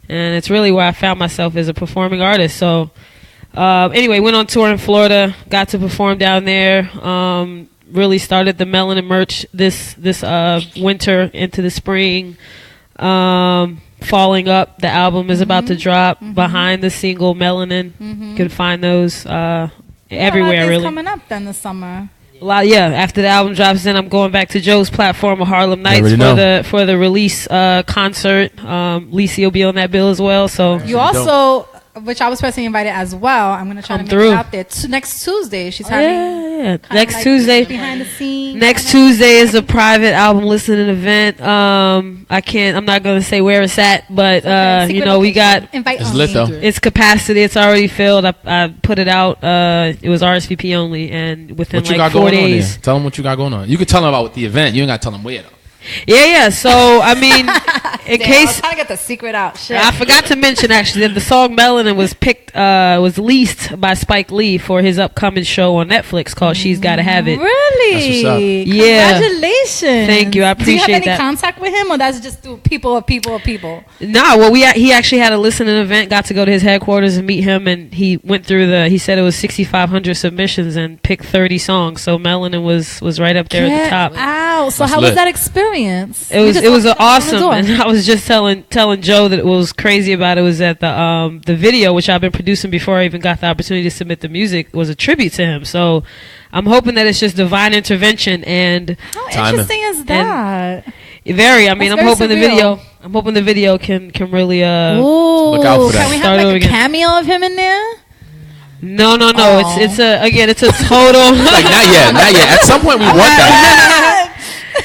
and it's really where I found myself as a performing artist. So anyway, went on tour in Florida, got to perform down there. Really started the Melanin merch this winter into the spring. Falling Up, the album is about to drop. Behind the single Melanin, you can find those everywhere. Really coming up then this summer. A lot, after the album drops, then I'm going back to Joe's platform of Harlem Nights for the release concert. Lessy will be on that bill as well. So you also, which I was personally invited as well. I'm going to try to make it out there. Next Tuesday, she's having next Tuesday behind the scenes. Next Tuesday is a private album listening event. I'm not going to say where it's at, but we got it's lit though. It's capacity. It's already filled. I put it out. It was RSVP only, and within like 4 days. Tell them what you got going on. You can tell them about the event. You ain't got to tell them where though. Yeah. So I mean, in case I was trying to get the secret out. Shit. I forgot to mention actually that the song "Melanin" was leased by Spike Lee for his upcoming show on Netflix called "She's Gotta Have It." Really? That's what's up. Yeah. Congratulations. Thank you. I appreciate that. Do you have any contact with him, or that's just through people? No. Well, he actually had a listening event. Got to go to his headquarters and meet him, and he went through he said it was 6,500 submissions and picked 30 songs. So "Melanin" was right up there at the top. Wow. So That's how lit. was that experience? It was awesome, and I was just telling Joe that it was crazy about it was that the video, which I've been producing before I even got the opportunity to submit the music, was a tribute to him. So I'm hoping that it's just divine intervention and how interesting is that? Very. I mean, That's I'm hoping surreal. the video can really look out for that. Can we have like a cameo of him in there? No. It's a total. Like not yet. At some point we want that.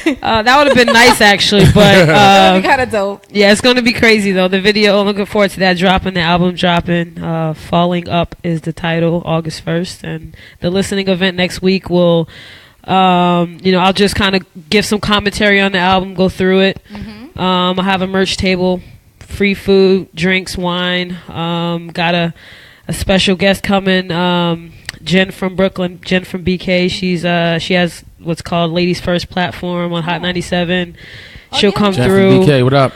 That would have been nice actually, but that would be kind of dope. Yeah, it's going to be crazy though. The video, I'm looking forward to that dropping, the album dropping. Falling Up is the title, August 1st, and the listening event next week will, I'll just kind of give some commentary on the album, go through it. I'll have a merch table, free food, drinks, wine. Got a special guest coming, Jen from Brooklyn, Jen from BK. She has what's called Ladies First platform on Hot 97. She'll come Jen through. From BK, what up?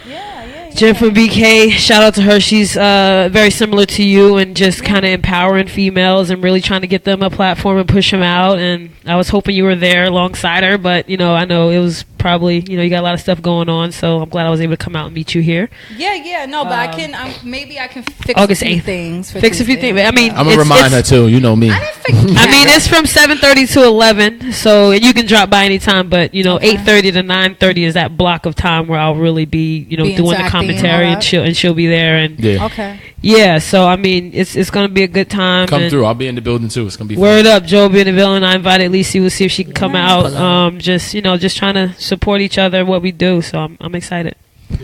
Jen from BK, shout out to her. She's very similar to you and just kind of empowering females and really trying to get them a platform and push them out. And I was hoping you were there alongside her, but I know it was probably you got a lot of stuff going on, so I'm glad I was able to come out and meet you here. No, but I can maybe I can fix August a few 8th. things. Fix a few things. I mean, I'm gonna remind her too. You know me. I mean, it's from 7:30 to 11, so you can drop by anytime. But 8:30 to 9:30 is that block of time where I'll really be doing the commentary, and she'll be there. And so I mean, it's gonna be a good time. Come through. I'll be in the building too. It's gonna be word up. Joe will be in the building. I invited Lessy. We'll see if she can come out. Just trying to support each other and what we do. So I'm excited.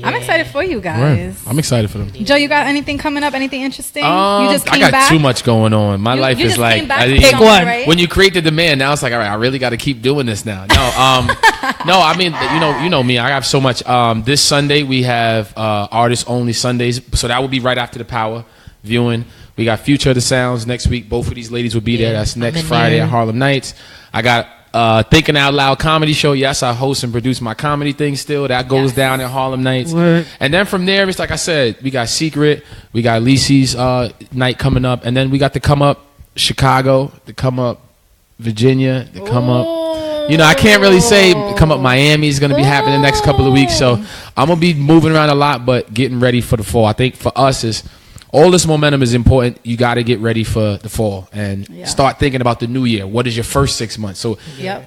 I'm excited for you guys. I'm excited for them. Joe, you got anything coming up? Anything interesting? You just came I got back? too much going on. My life is like pick one. Right? When you create the demand, now it's like, all right, I really got to keep doing this now. No, I mean, you know me. I have so much. This Sunday we have artist only Sundays, so that will be right after the Power viewing. We got Future of the Sounds next week. Both of these ladies will be there. That's next Friday at Harlem Nights. I got Thinking Out Loud comedy show. Yes, I host and produce my comedy thing still. That goes down at Harlem Nights. Word. And then from there, it's like I said, we got Secrett, we got Lessy's night coming up, and then we got the Come Up Chicago, the Come Up Virginia, the Come Up. I can't really say Come Up Miami is going to be happening the next couple of weeks. So I'm going to be moving around a lot, but getting ready for the fall. I think for us is all this momentum is important. You got to get ready for the fall and start thinking about the new year. What is your first 6 months? So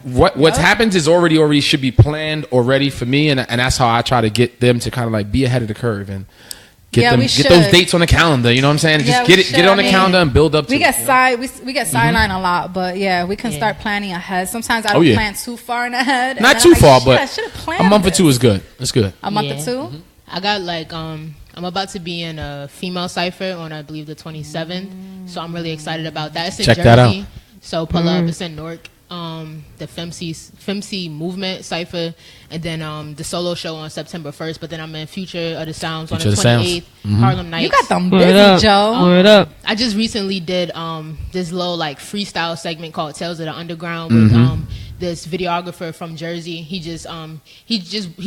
what's happened is already should be planned already for me, and that's how I try to get them to kind of like be ahead of the curve and get those dates on the calendar. You know what I'm saying? Just get it on the calendar and build up to we get sideline a lot, but we can start planning ahead. Sometimes I don't plan too far in ahead. Not too far, but a month or two is good. It's good. A month or two? I got I'm about to be in a female cipher on, I believe, the 27th. So I'm really excited about that. It's in Check Jersey. that out. So pull up. It's in Newark. The Femc movement cipher, and then the solo show on September 1st. But then I'm in Future of the Sounds on the 28th. Harlem Nights. You got them busy, Joe. Word up. I just recently did this little like freestyle segment called Tales of the Underground with this videographer from Jersey. He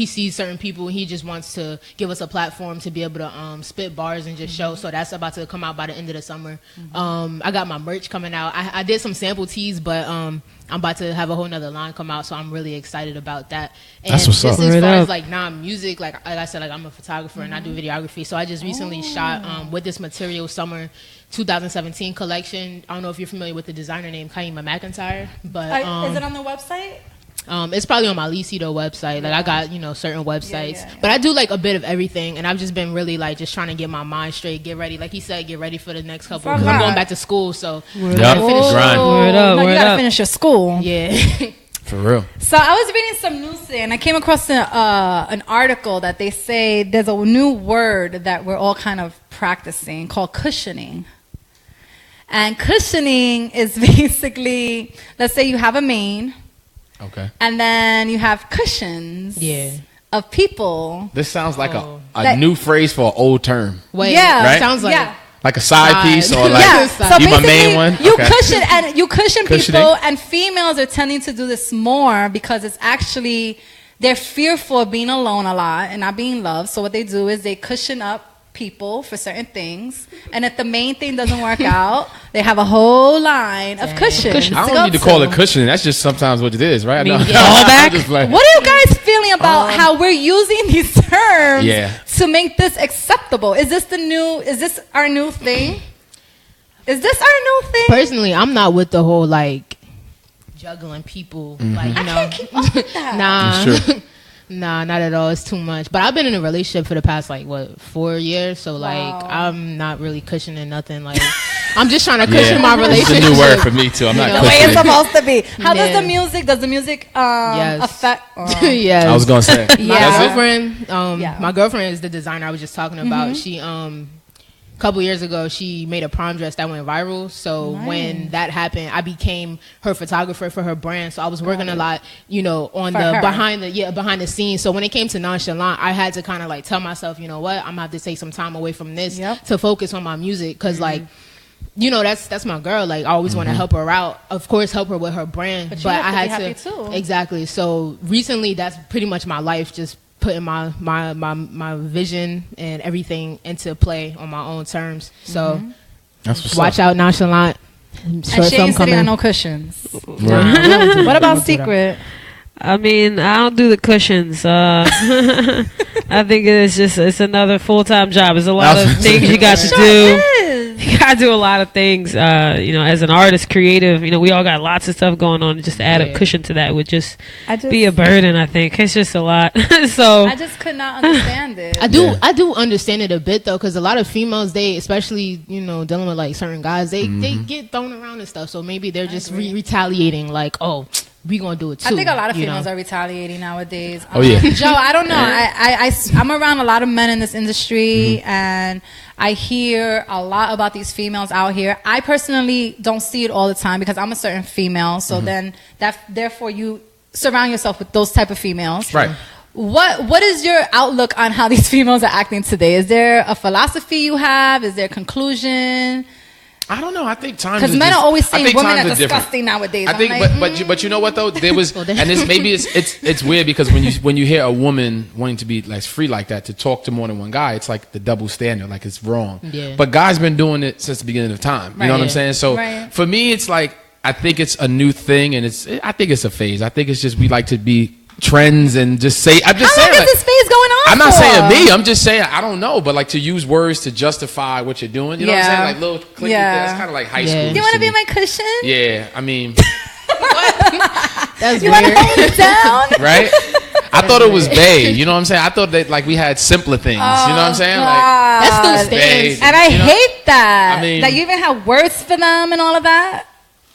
sees certain people, and he just wants to give us a platform to be able to spit bars and just show. So that's about to come out by the end of the summer. I got my merch coming out. I did some sample teas, but I'm about to have a whole nother line come out, so I'm really excited about that. And that's what's up. As far as like non-music, like I said, like I'm a photographer and I do videography. So I just recently shot with this material summer 2017 collection. I don't know if you're familiar with the designer named Kaima McIntyre, but is it on the website? It's probably on my Lessy website. Like I got, certain websites, but I do like a bit of everything, and I've just been really like just trying to get my mind straight, get ready. Like he said, get ready for the next couple. Because I'm going back to school, so Grind. You gotta finish your school. Yeah. For real. So I was reading some news today, and I came across an article that they say there's a new word that we're all kind of practicing called cushioning. And cushioning is basically, let's say you have a main. Okay. And then you have cushions of people. This sounds like a new phrase for an old term. Wait, right? Sounds like like a side piece or like So you my main one. You cushion people, and females are tending to do this more because it's actually they're fearful of being alone a lot and not being loved. So what they do is they cushion up people for certain things, and if the main thing doesn't work out, they have a whole line of cushions. I don't need to call it cushioning. That's just sometimes what it is, right? What are you guys feeling about how we're using these terms to make this acceptable? Is this our new thing? Is this our new thing? Personally, I'm not with the whole like juggling people. Like, I can't keep up with that. Nah. Nah, not at all. It's too much. But I've been in a relationship for the past 4 years. So I'm not really cushioning nothing. Like I'm just trying to cushion my relationship. It's a new word for me too. I'm not the way it's supposed to be. How does the music? Does the music affect? Yes. I was gonna say. My girlfriend is the designer I was just talking about. She a couple years ago, she made a prom dress that went viral. So when that happened, I became her photographer for her brand. So I was working a lot, on behind the scenes. So when it came to Nonchalant, I had to kind of like tell myself, you know what, I'm gonna have to take some time away from this to focus on my music, because that's my girl. Like I always want to help her out. Of course, help her with her brand, but I had to too. Exactly. So recently, that's pretty much my life. Just putting my vision and everything into play on my own terms. So watch out, Nonchalant. And she ain't sitting on no cushions. What about Secrett? I mean, I don't do the cushions. I think it's another full-time job. There's a lot of things you got to do. You got to do a lot of things. As an artist, creative, we all got lots of stuff going on. Just to add a cushion to that would just be a burden, I think. It's just a lot. So I just could not understand it. I do understand it a bit, though, because a lot of females, they, especially, dealing with, like, certain guys, they get thrown around and stuff. So maybe they're just retaliating, like, oh, we gonna do it too. I think a lot of females are retaliating nowadays. Oh yeah, Joe. I don't know. I'm around a lot of men in this industry, and I hear a lot about these females out here. I personally don't see it all the time because I'm a certain female. So then therefore you surround yourself with those type of females. Right. What is your outlook on how these females are acting today? Is there a philosophy you have? Is there a conclusion? I don't know. I think times because men are always saying women are disgusting different. nowadays. I think, but you know what though? There was, and it's weird because when you hear a woman wanting to be like free like that to talk to more than one guy, it's like the double standard, like it's wrong. Yeah. But guys been doing it since the beginning of time. You know what I'm saying? So for me, it's like I think it's a new thing, and I think it's a phase. I think it's just we like to be trends and just say. I'm just saying. How long is this phase going on? I'm not saying me. I'm just saying I don't know, but like to use words to justify what you're doing. You know what I'm saying? Like little clicky. That's kind of like high school. You want to be my cushion? Yeah, I mean. That's you weird. want to hold it down? Right? I thought it was bae. You know what I'm saying? I thought that like we had simpler things. You know what I'm saying? God. Like that still stands. And I hate that. I mean, that you even have words for them and all of that.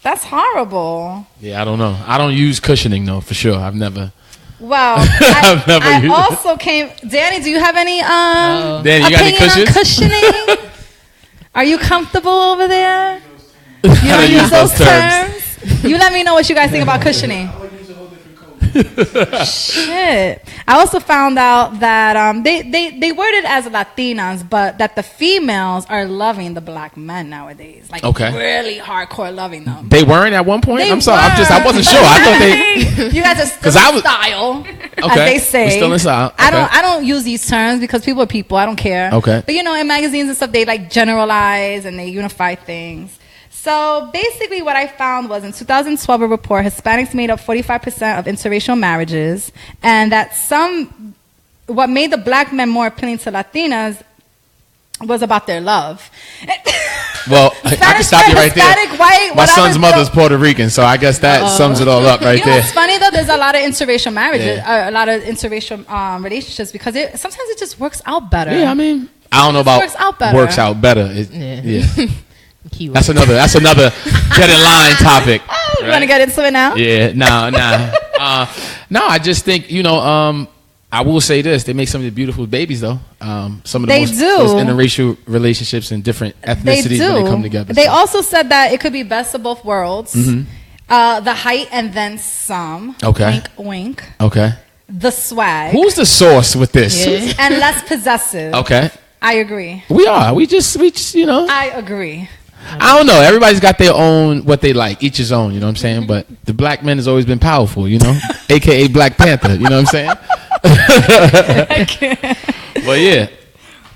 That's horrible. Yeah, I don't know. I don't use cushioning though, for sure. I've never Well, I've never I used also came. Danny, do you have any Danny, you got any opinion on cushions? cushioning? Are you comfortable over there? You don't use those terms. You let me know what you guys think about cushioning. Shit. I also found out that they word it as Latinas, but that the females are loving the black men nowadays. Like really hardcore loving them. They weren't at one point? They I'm sorry. I wasn't sure. I thought they You guys are still in style, as they say. We're still in style. Okay. I don't use these terms because people are people. I don't care. Okay. But in magazines and stuff, they like generalize and they unify things. So basically what I found was in 2012 a report, Hispanics made up 45% of interracial marriages, and that what made the black men more appealing to Latinas was about their love. Well, I can stop you right there. White, my son's mother's Puerto Rican, so I guess that sums it all up right there. It's funny though, there's a lot of interracial marriages, a lot of interracial relationships because sometimes it just works out better. Yeah, I mean, I don't know about works out better. Yeah. That's another get in line topic. You want to get into it now? Yeah, no, I just think I will say this: they make some of the beautiful babies, though. Some of the most interracial relationships and different ethnicities when they come together. They also said that it could be best of both worlds. Mm-hmm. The height and then some. Okay. Wink, wink. Okay. The swag. Who's the source with this? Yeah. And less possessive. Okay. I agree. We are. We just I agree. I don't know. Everybody's got their own, what they like. Each his own, you know what I'm saying? But the black man has always been powerful, AKA Black Panther, you know what I'm saying? But yeah.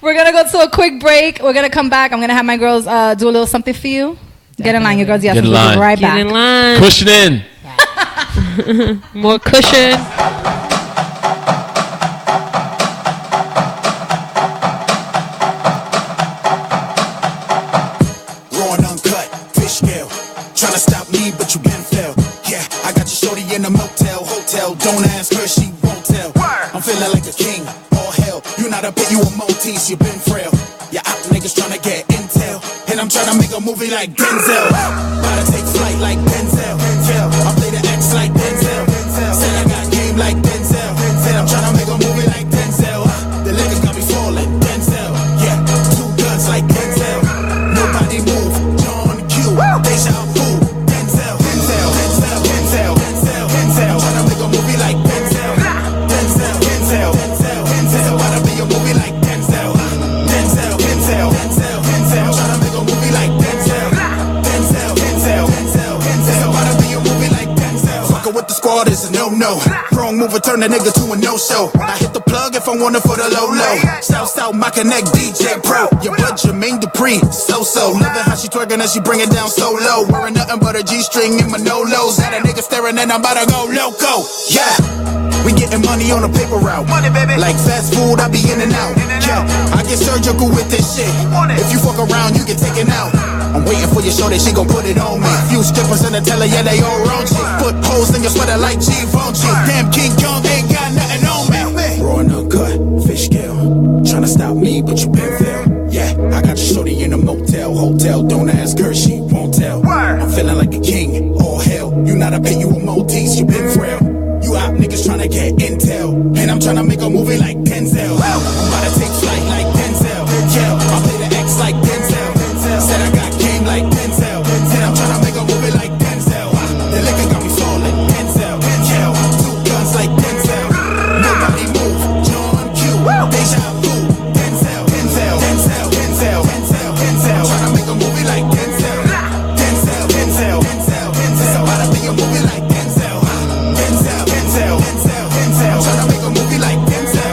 We're going to go to a quick break. We're going to come back. I'm going to have my girls do a little something for you. Get in line, your girls. Yes, get in line. Right back. Get in line. Cushion in. More cushion. Tryna stop me, but you been failed. Yeah, I got your shorty in a hotel. Don't ask her, she won't tell. I'm feeling like a king, all hell. You not a bit, you a Maltese, you been frail. Yeah, out niggas tryna get intel, and I'm tryna make a movie like Denzel. Gotta take flight like Denzel. I play the X like Denzel. Said I got game like Denzel. Said I'm tryna make a movie like Denzel. The liquor got me falling, Denzel. Yeah, 2 guns like Denzel. Nobody move, John Q. Deja vu. Squad is a no-no. Wrong move, turn a nigga to a no-show. I hit the plug if I want it for the low-low. South, my connect DJ Pro. Your blood, Jermaine Dupri. So. Loving how she twerking and she bring it down so low. Wearing nothing but a G-string in my no-lows. Had a nigga staring and I'm about to go loco. Yeah. We getting money on a paper route. Money, baby. Like fast food, I be in and out. Yeah, I get surgical with this shit. If you fuck around, you get taken out. I'm waiting for your show that she gon' put it on me. Few strippers in the teller, yeah, they all wrong shit. Put holes in your sweater like Givenchy. Damn, King Kong ain't got nothing on me. Raw and uncut, fish scale. Tryna stop me, but you been failed. Yeah, I got your shorty in a hotel. Don't ask her, she won't tell. I'm feeling like a king, all hell. You not a pay, you a Maltese, you been frail. You out niggas tryna get intel, and I'm tryna make a movie like Denzel. I'm about to take flight like Denzel. Yeah, I play the X like Denzel. Said I got game like Denzel. Said I'm tryna make a movie like Denzel. The liquor got me falling, Denzel. Yeah, 2 guns like Denzel. Nobody move, John Q. Deja vu, Denzel. Tryna make a movie like Denzel. About to make a movie like Denzel. Tryna make a movie like Denzel.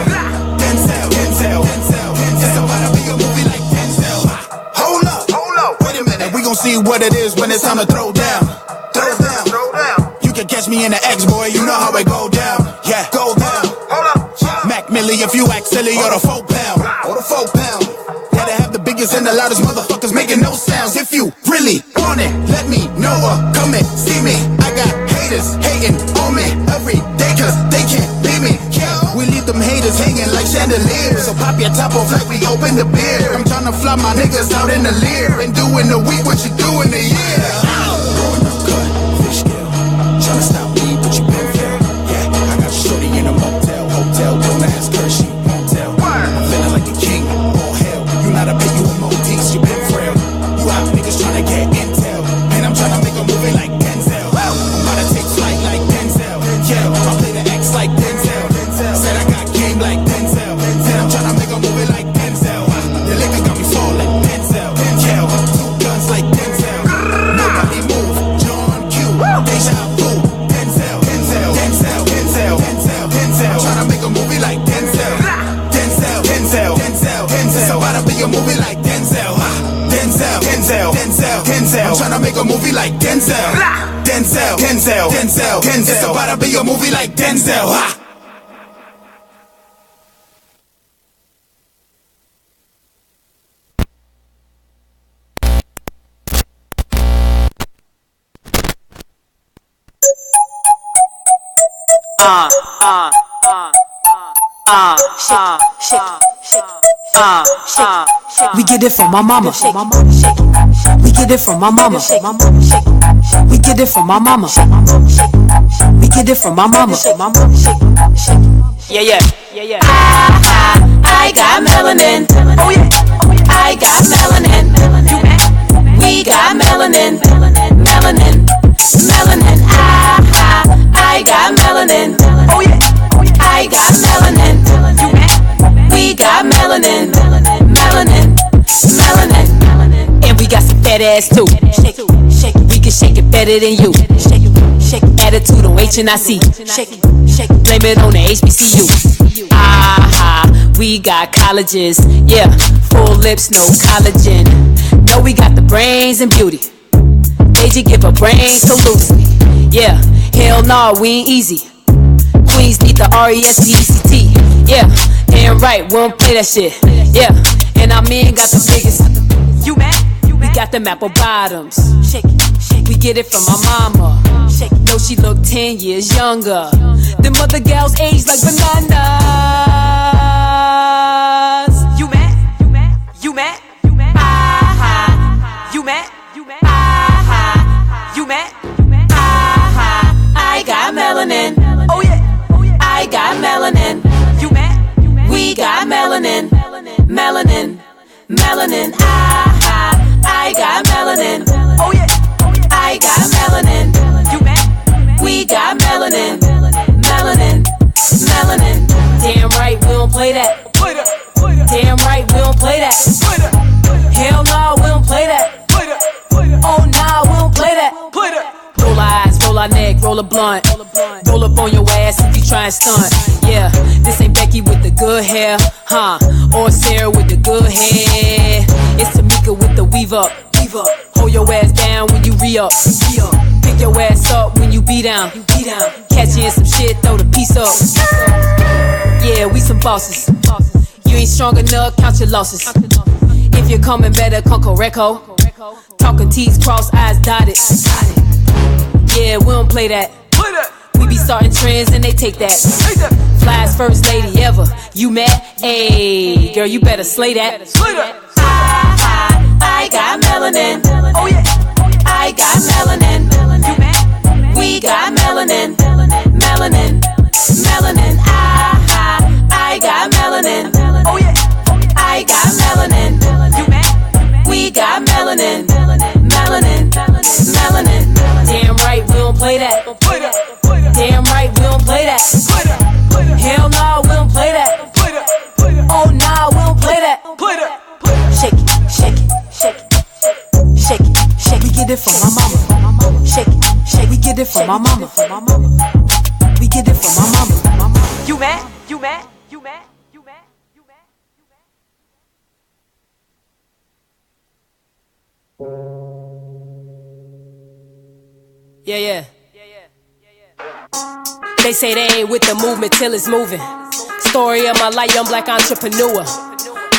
It's about to be a movie like Denzel. Hold up, wait a minute. We gon' see what it is when it's time to throw down. You can catch me in the X, boy. You know how it go down. Yeah, go down. Mac Millie, if you act silly, or the 4 pound. Gotta have the biggest and the loudest motherfuckers making no sounds. If you really want it, let me know or come and see me. I got haters hating on me every day, cause they can't beat me. We leave them haters hanging like chandeliers. So pop your top off like we open the beer. I'm tryna fly my niggas out in the leer. And do in the week what you do in the year. Growing up cut, fish scale. Tryna stop me, but you been fair. Yeah, I got shorty in a be a movie like Denzel. Denzel, Denzel, Denzel, Denzel. I'm tryna make a movie like Denzel. Denzel, Denzel, Denzel, Denzel. It's about to be a movie like Denzel. We get it from my mama. We get it from my mama. We get it from my mama. We get it from my mama. Yeah, yeah, yeah, yeah. I got melanin. Oh yeah, I got melanin. We got melanin. Melanin, melanin. I got melanin. Oh yeah, I got melanin. We got melanin. Melanin, melanin. And we got some fat ass too. Shake it, shake it. We can shake it better than you. Shake it, shake it. Attitude on HNIC. Shake it, shake it. Blame it on the HBCU. We got colleges. Yeah, full lips, no collagen. No, we got the brains and beauty. They just give a brain so loosely. Yeah, hell no, we ain't easy. Queens need the RESPECT. Yeah, damn right, we don't play that shit. Yeah, and our men got the biggest. You mad? We got them apple bottoms. Shake it, shake it. We get it from my mama. Shake it. No, she look 10 years younger. Them other gals age like bananas. You mad? You mad? You mad? You mad? You mad? You mad? You mad? I got melanin. Oh yeah. I got melanin. You mad? We got melanin. Melanin. Melanin. I got melanin. Oh yeah. I got melanin. You mad? We got melanin. Melanin. Melanin. Damn right, we don't play that. Damn right, we don't play that. Hell no, we don't play that. Oh nah, we don't play that. Roll our eyes, roll our neck, roll a blunt. Roll up on your ass if you try and stunt. Yeah, this ain't Becky with the good hair, huh? Or Sarah with the good hair. It's Tamika with the weave up. Hold your ass down when you re-up. Pick your ass up when you be down. Catch you in some shit, throw the piece up. Yeah, we some bosses. You ain't strong enough, count your losses. If you're coming better, come correcto. Talking T's, cross eyes dotted. Yeah, we don't play that. We be starting trends and they take that. Flyest first lady ever. You mad? Ayy, girl, you better slay that. I got melanin. Oh yeah. I got melanin. You mad? We got melanin. Melanin. Melanin. I got melanin. Oh yeah. I got melanin. You mad? We got melanin. Melanin. Melanin. Damn right, we don't play that. Damn right, we don't play that. Hell no, we don't play that. Oh nah, we don't play that. Shake it, shake it, shake it, shake it, shake it. We get it from my mama. Shake it, shake it. We get it from my mama. We get it from my mama. You mad? You mad? You mad? You mad? You mad? You mad? Yeah, yeah. They say they ain't with the movement till it's moving. Story of my life, young black entrepreneur.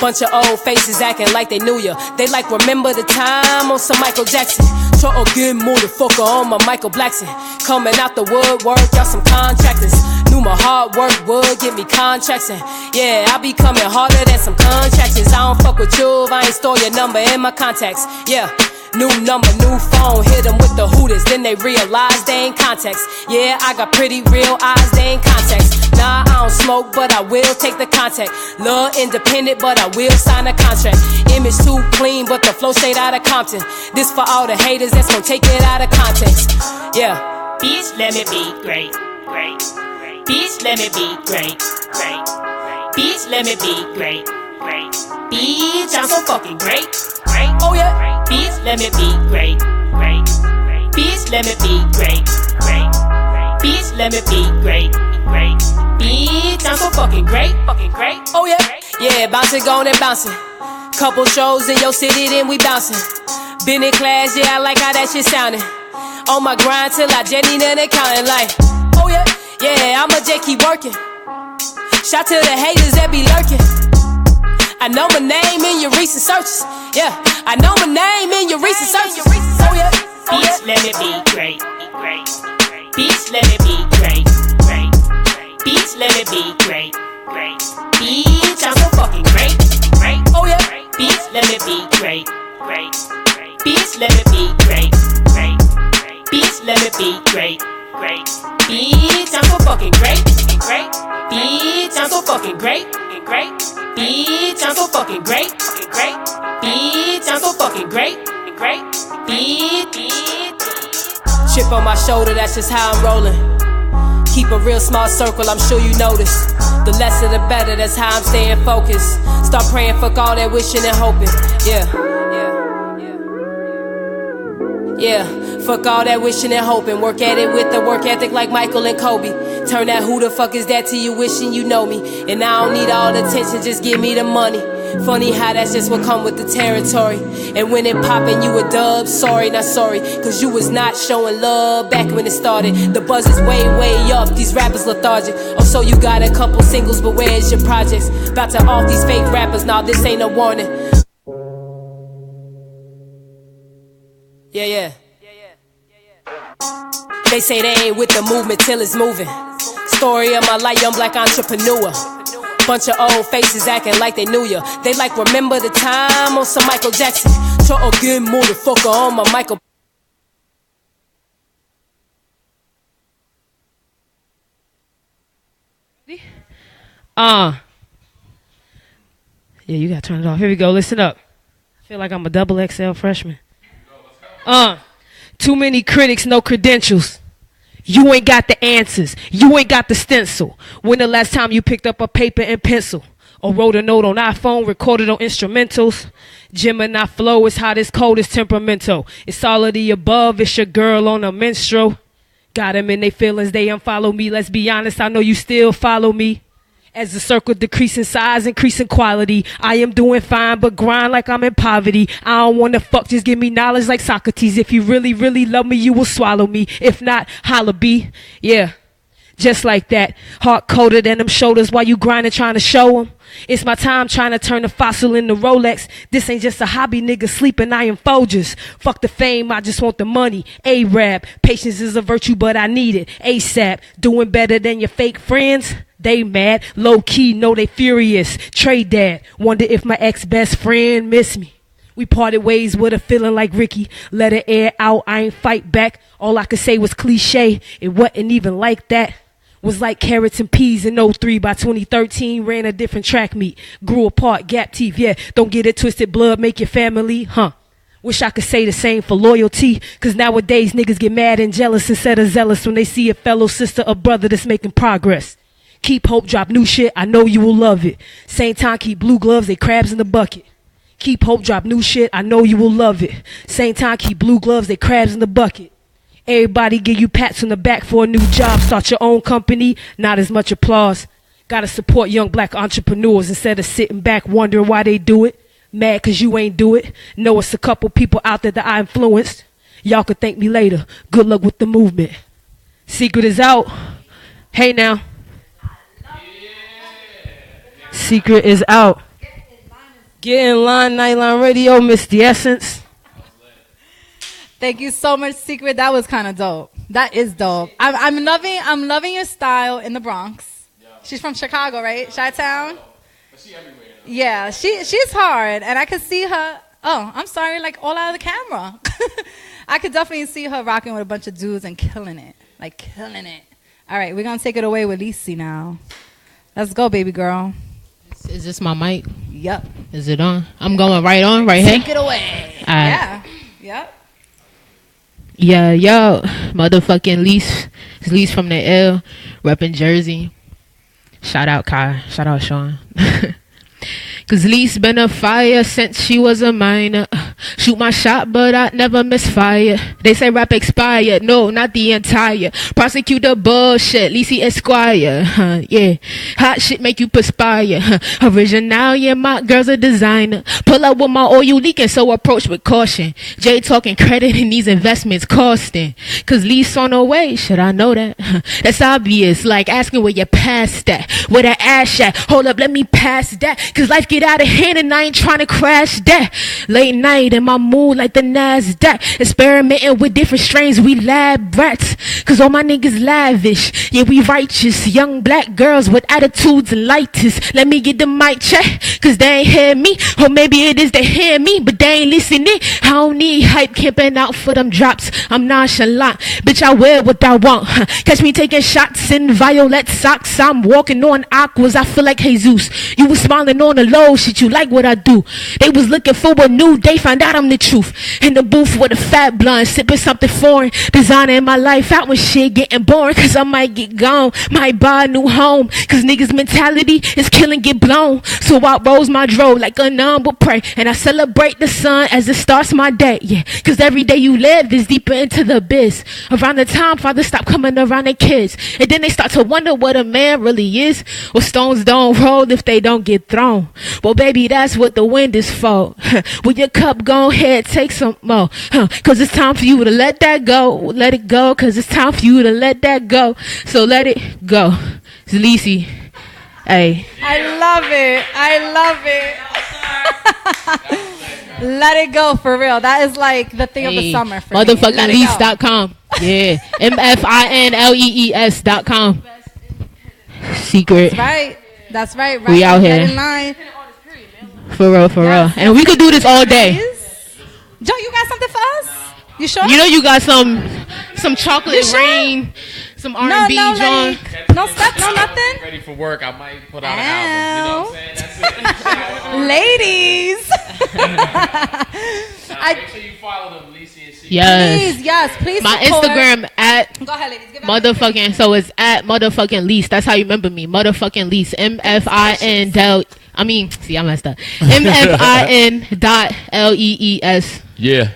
Bunch of old faces acting like they knew ya. They like remember the time on some Michael Jackson. So again, motherfucker on my Michael Blackson. Coming out the woodwork, y'all some contractors. Knew my hard work would get me contracts. And yeah, I be coming harder than some contractors. I don't fuck with you if I ain't store your number in my contacts. Yeah. New number, new phone, hit them with the hooters. Then they realize they ain't contacts. Yeah, I got pretty real eyes, they ain't contacts. Nah, I don't smoke, but I will take the contact. Love independent, but I will sign a contract. Image too clean, but the flow straight out of Compton. This for all the haters that's gonna take it out of context. Yeah. Bitch, let me be great, great. Bitch, let me be great, great. Bitch, let me be great, great. Bitch, I'm so fucking great, great. Oh yeah. Bitch, let me be great, great. Bitch, let me be great, great. Bitch, let me be great, great. Bitch, I'm so fucking great, fucking great. Oh yeah, yeah, bouncing, going and bouncing. Couple shows in your city, then we bouncing. Been in class, yeah, I like how that shit sounding. On my grind till I Jenny and accounting like, oh yeah, yeah, I'ma just keep working. Shout to the haters that be lurking. I know my name in your recent searches. Yeah, I know my name in your recent searches. Oh yeah, Beats, let it be great, great. Beats, let it be great, great. Beats, let it be great, great. Beats, I'm so fucking great, great. Oh yeah, beats, let it be great, great. Beats, let it be great, great. Beats, let it be great, great. Beats, I'm so fucking great, great. Beats, I'm so fucking great, great. Beats, I'm so fucking great, great. Beats, I'm so fucking great, great. Chip on my shoulder, that's just how I'm rolling. Keep a real small circle, I'm sure you notice. The lesser the better, that's how I'm staying focused. Start praying, fuck all that wishing and hoping. Yeah, fuck all that wishing and hoping. Work at it with the work ethic like Michael and Kobe. Turn that who the fuck is that to you wishing you know me. And I don't need all the attention, just give me the money. Funny how that's just what come with the territory. And when it poppin', you a dub, sorry, not sorry. Cause you was not showing love back when it started. The buzz is way, way up, these rappers lethargic. Oh, so you got a couple singles, but where's your projects? About to off these fake rappers, nah, this ain't no warning. Yeah. They say they ain't with the movement till it's moving. Story of my life, young black entrepreneur. Bunch of old faces acting like they knew ya. They like remember the time on some Michael Jackson. Try again, motherfucker, on my Michael. Yeah, you gotta turn it off. Here we go, listen up. I feel like I'm a double XL freshman. Too many critics, no credentials. You ain't got the answers. You ain't got the stencil. When the last time you picked up a paper and pencil? Or wrote a note on iPhone, recorded on instrumentals? Gemini flow is hot as cold as temperamental. It's all of the above, it's your girl on a menstrual. Got them in their feelings, they unfollow me. Let's be honest, I know you still follow me. As the circle decrease in size, increase in quality. I am doing fine, but grind like I'm in poverty. I don't wanna fuck, just give me knowledge like Socrates. If you really, really love me, you will swallow me. If not, holla B. Yeah, just like that. Heart coated and them shoulders while you grinding trying to show them. It's my time trying to turn the fossil into Rolex. This ain't just a hobby, nigga sleeping, I am Folgers. Fuck the fame, I just want the money. A-rap, patience is a virtue, but I need it. ASAP, doing better than your fake friends. They mad, low-key, know they furious. Trade that, wonder if my ex-best friend miss me. We parted ways with a feeling like Ricky. Let it air out, I ain't fight back. All I could say was cliche, it wasn't even like that. Was like carrots and peas in 03. By 2013, ran a different track meet. Grew apart, gap teeth, yeah. Don't get it twisted, blood make your family, huh? Wish I could say the same for loyalty. Cause nowadays niggas get mad and jealous instead of zealous when they see a fellow sister or brother that's making progress. Keep hope, drop new shit, I know you will love it. Same time, keep blue gloves, they crabs in the bucket. Keep hope, drop new shit, I know you will love it. Same time, keep blue gloves, they crabs in the bucket. Everybody give you pats on the back for a new job. Start your own company, not as much applause. Gotta support young black entrepreneurs instead of sitting back wondering why they do it. Mad cause you ain't do it. Know it's a couple people out there that I influenced. Y'all could thank me later. Good luck with the movement. Secret is out. Hey now. Secret is out. Get in line, Nightline Radio, Miss The Essence. Thank you so much, Secret. That was kind of dope. That is dope. I'm loving your style in the Bronx. She's from Chicago, right? Chi-Town? Yeah, she's hard, and I could see her. Oh, I'm sorry, like all out of the camera. I could definitely see her rocking with a bunch of dudes and killing it, like killing it. All right, we're gonna take it away with Lessy now. Let's go, baby girl. Is this my mic? Yep. Is it on? I'm going right on, right here. Take it away. Yeah. Yep. Yeah, yo, motherfucking Lessy from the L, repping Jersey. Shout out Kai, shout out Sean. Cause Lessy been a fire since she was a minor. Shoot my shot, but I never misfire. They say rap expired. No, not the entire. Prosecutor bullshit. Lessy Esquire. Yeah. Hot shit make you perspire. Original, yeah, my girl's a designer. Pull up with my oil leaking, so approach with caution. Jay talking credit in these investments costing. Cause lease on the way, should I know that? That's obvious, like asking where your past at. Where the ash at? Hold up, let me pass that. Cause life get out of hand and I ain't trying to crash that. Late night in my mood like the NASDAQ. Experimenting with different strains, we lab rats. Cause all my niggas lavish, yeah, we righteous. Young black girls with attitudes and lighters. Let me get the mic check, cause they ain't hear me. Or maybe it is they hear me, but they ain't listening. I don't need hype, camping out for them drops. I'm nonchalant, bitch, I wear what I want. Catch me taking shots in violet socks. I'm walking on aquas, I feel like Jesus. You was smiling on the low shit, you like what I do. They was looking for a new day, find out I'm the truth. In the booth with a fat blunt, sipping something foreign. Designing my life out when shit getting boring. Cause I might get gone, might buy a new home. Cause niggas mentality is killing, get blown. So I rose my dro like a numb will pray. And I celebrate the sun as it starts my day. Yeah, cause every day you live is deeper into the biz. Around the time fathers stop coming around their kids. And then they start to wonder what a man really is. Well, stones don't roll if they don't get thrown. Well, baby, that's what the wind is for. With your cup, go ahead, take some more. Cause it's time for you to let that go. Let it go, cause it's time for you to let that go. So let it go. It's Lessy. Hey. I love it. Let it go, for real. That is like the thing of the summer for me. Motherfuckinglease.com. Yeah. MFINLEES.com. Secret. That's right. We out Get here. in line. For real. And we could do this all day. Joe, you got something for us? You sure? You know you got some chocolate rain, some R&B joint. No stuff, no nothing. Ready for work? I might put out an album. You know what I'm saying? That's it. Ladies. Make sure you follow them, Lessy and Secret. Yes. Please. My support. Instagram at Go ahead, ladies. Give motherfucking. So it's at motherfucking Lease. That's how you remember me. Motherfucking Lease. MFIN. I messed up. MFIN.LEES. Yeah.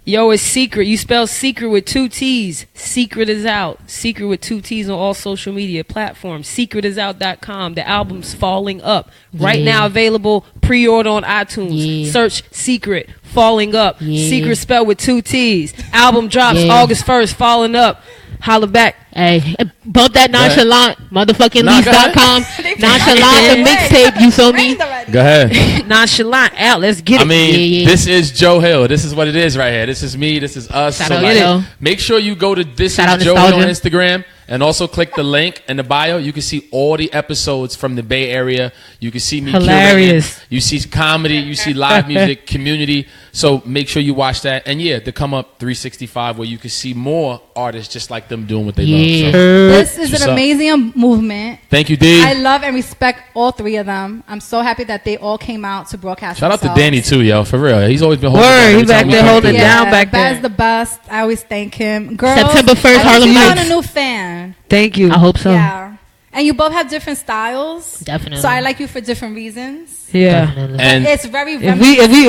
Yo, it's Secret. You spell Secret with 2 T's. Secret is out. Secret with 2 T's on all social media platforms. Secretisout.com. The album's Falling Up. Right now available. Pre-order on iTunes. Search Secret. Falling Up. Secret spelled with 2 T's. Album drops August 1st. Falling Up. Holla back. Hey, bump that nonchalant. Motherfucking lease.com. Nonchalant the mixtape. You feel me? Go ahead. Nonchalant out. Let's get it. This is Joe Hill. This is what it is right here. This is me. This is us. Shout out make sure you go to This Shout Is out Joe Hill on Nostalgia. Instagram and also click the link in the bio. You can see all the episodes from the Bay Area. You can see me Hilarious. curating. You see comedy. You see live music, community. So make sure you watch that. And the Come Up 365 where you can see more artists just like them doing what they love. So, This is an amazing movement. Thank you, D. I love and respect all 3 of them. I'm so happy that they all came out to broadcast. Shout out to themselves. Danny too, yo. For real, he's always been holding. Word, it down. he back there holding it down back there. That's the best. I always thank him. Girls, September 1st, Harlem I Nights. found a new fan. Thank you. I hope so. Yeah. And you both have different styles. Definitely. So I like you for different reasons. Yeah. Definitely. And It's very If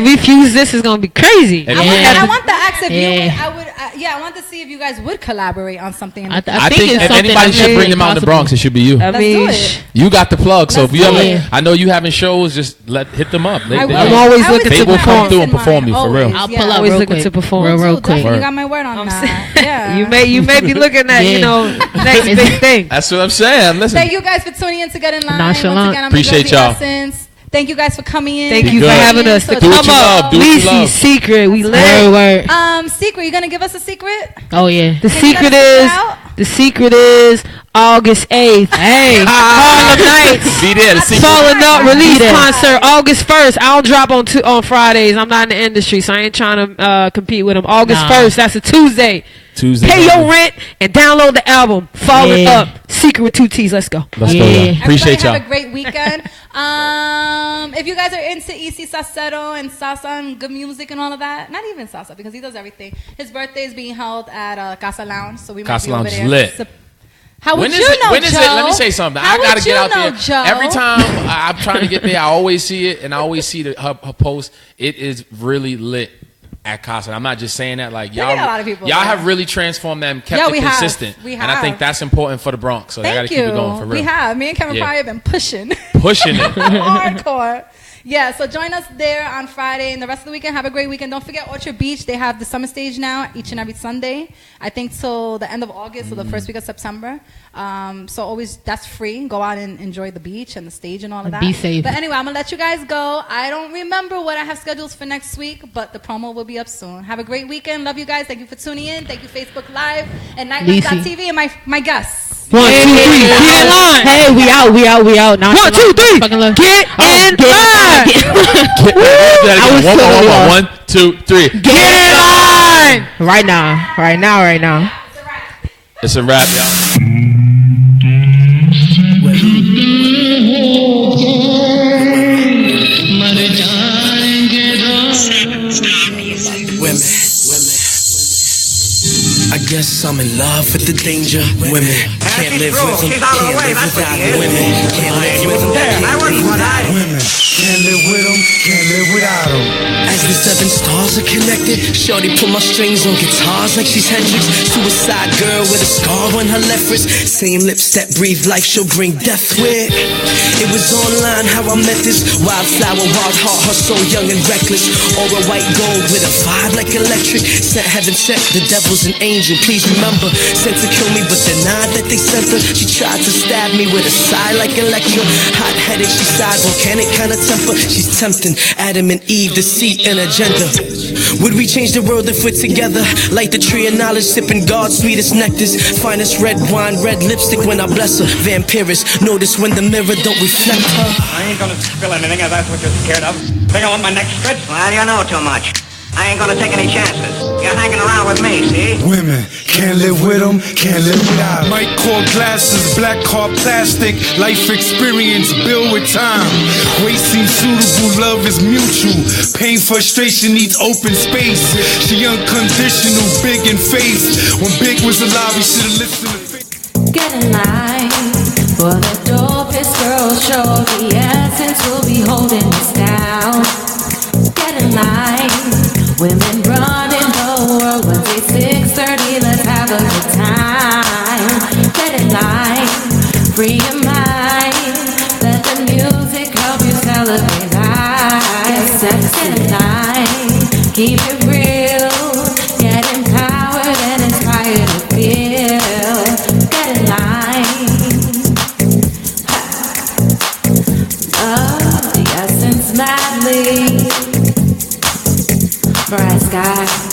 we fuse this, it's gonna be crazy. I want to ask if you would, I want to see if you guys would collaborate on something. In the I think if anybody should bring them out in the Bronx, it should be you. Let's do it. You got the plug, so if you do ever, it. I know you having shows, just hit them up. I will. I'm always looking They to will come perform. through and perform you for real. I'll Yeah. pull up Always real looking quick. to perform. Real quick. You got my word on that. Yeah. You may be looking at next big thing. That's what I'm saying. Listen, Thank you guys for tuning in to Get in Line. Nonchalant. Once again, I'm Appreciate Josie y'all. Essence. Thank you guys for coming in. Thank Be you for good. having us. To Do what come you love. up, Do what you Lessy, love. Secret. We live. Word. Secret, you gonna give us a secret? Oh yeah. The Can you secret let us is out? August 8th. Hey, Harlem Nights. be there. The secret. Falling Up release there. concert August 1st. I'll drop on Fridays. I'm not in the industry, so I ain't trying to compete with them. August 1st. That's a Tuesday. Pay your rent and download the album. Falling Up. Secret with 2 T's. Let's go. Let's go, y'all. Appreciate Everybody y'all. have a great weekend. If you guys are into EC Salcedo and salsa and good music and all of that, not even salsa because he does everything. His birthday is being held at Casa Lounge, so we might Casa be over Lounge is there. lit. How would When is you it? know, When is Joe? it? Let me say something. How I gotta would get you out know, there. Joe? Every time I'm trying to get there, I always see it, and I always see her post. It is really lit. at Casa. I'm not just saying that. Like Look at a lot of people y'all there. have really transformed them, kept Yeah, it we have. consistent. We And I think have. that's important for the Bronx. So y'all got to Thank keep you. it going for real. We have. Me and Kevin Yeah. Pryor have been pushing. Pushing it. Hardcore. Yeah, so join us there on Friday and the rest of the weekend. Have a great weekend. Don't forget Orchard Beach. They have the summer stage now each and every Sunday. I think till the end of August or the first week of September. So always, that's free. Go out and enjoy the beach and the stage and all of that. Be safe. But anyway, I'm going to let you guys go. I don't remember what I have scheduled for next week, but the promo will be up soon. Have a great weekend. Love you guys. Thank you for tuning in. Thank you, Facebook Live and Nightlife.tv and my guests. 1, 2, 3, get in line. Hey, we out. Now 1, 2, 3, get in line. I was totally off. 1, 2, 3, Get in line. Right now. It's a wrap, y'all. Women. I guess I'm in love with the danger. Women can't live with them, can't live without women. Can't live with them, can't live without women. Can't live with them, can't live without them. As the 7 stars are connected, shorty pull my strings on guitars like she's Hendrix. Suicide girl with a scar on her left wrist. Same lips that breathe life, she'll bring death with. It was online how I met this wildflower, wild heart, her so young and reckless. Or a white gold with a vibe like electric. Sent heaven sent, the devil's an angel. Please remember, sent to kill me but denied that they sent her. She tried to stab me with a sigh like Electra. Hot-headed, she sighed, volcanic kind of temper. She's tempting Adam and Eve, deceit and agenda. Would we change the world if we're together? Like the tree of knowledge, sipping God's sweetest nectars. Finest red wine, red lipstick when I bless her. Vampirist, notice when the mirror don't reflect her. I ain't gonna spill anything if that's what you're scared of. Think I want my neck stretched? Well, you know too much. I ain't gonna take any chances. You're hanging around with me, see? Women can't live with them, can't live without them. Might call glasses, black car plastic. Life experience built with time. Weight seems suitable, love is mutual. Pain, frustration needs open space. She unconditional, big in face. When Big was alive, we should've listened to Faith. Get in line for the dopest girl show. The essence will be holding us down. Get in line. Women running the world. Wednesday 6:30. Let's have a good time. Get in line. Free your mind. Let the music help you celebrate life. Get in line. Keep it real. Get empowered and inspired to feel. Get in line. Love the essence madly. Bright sky.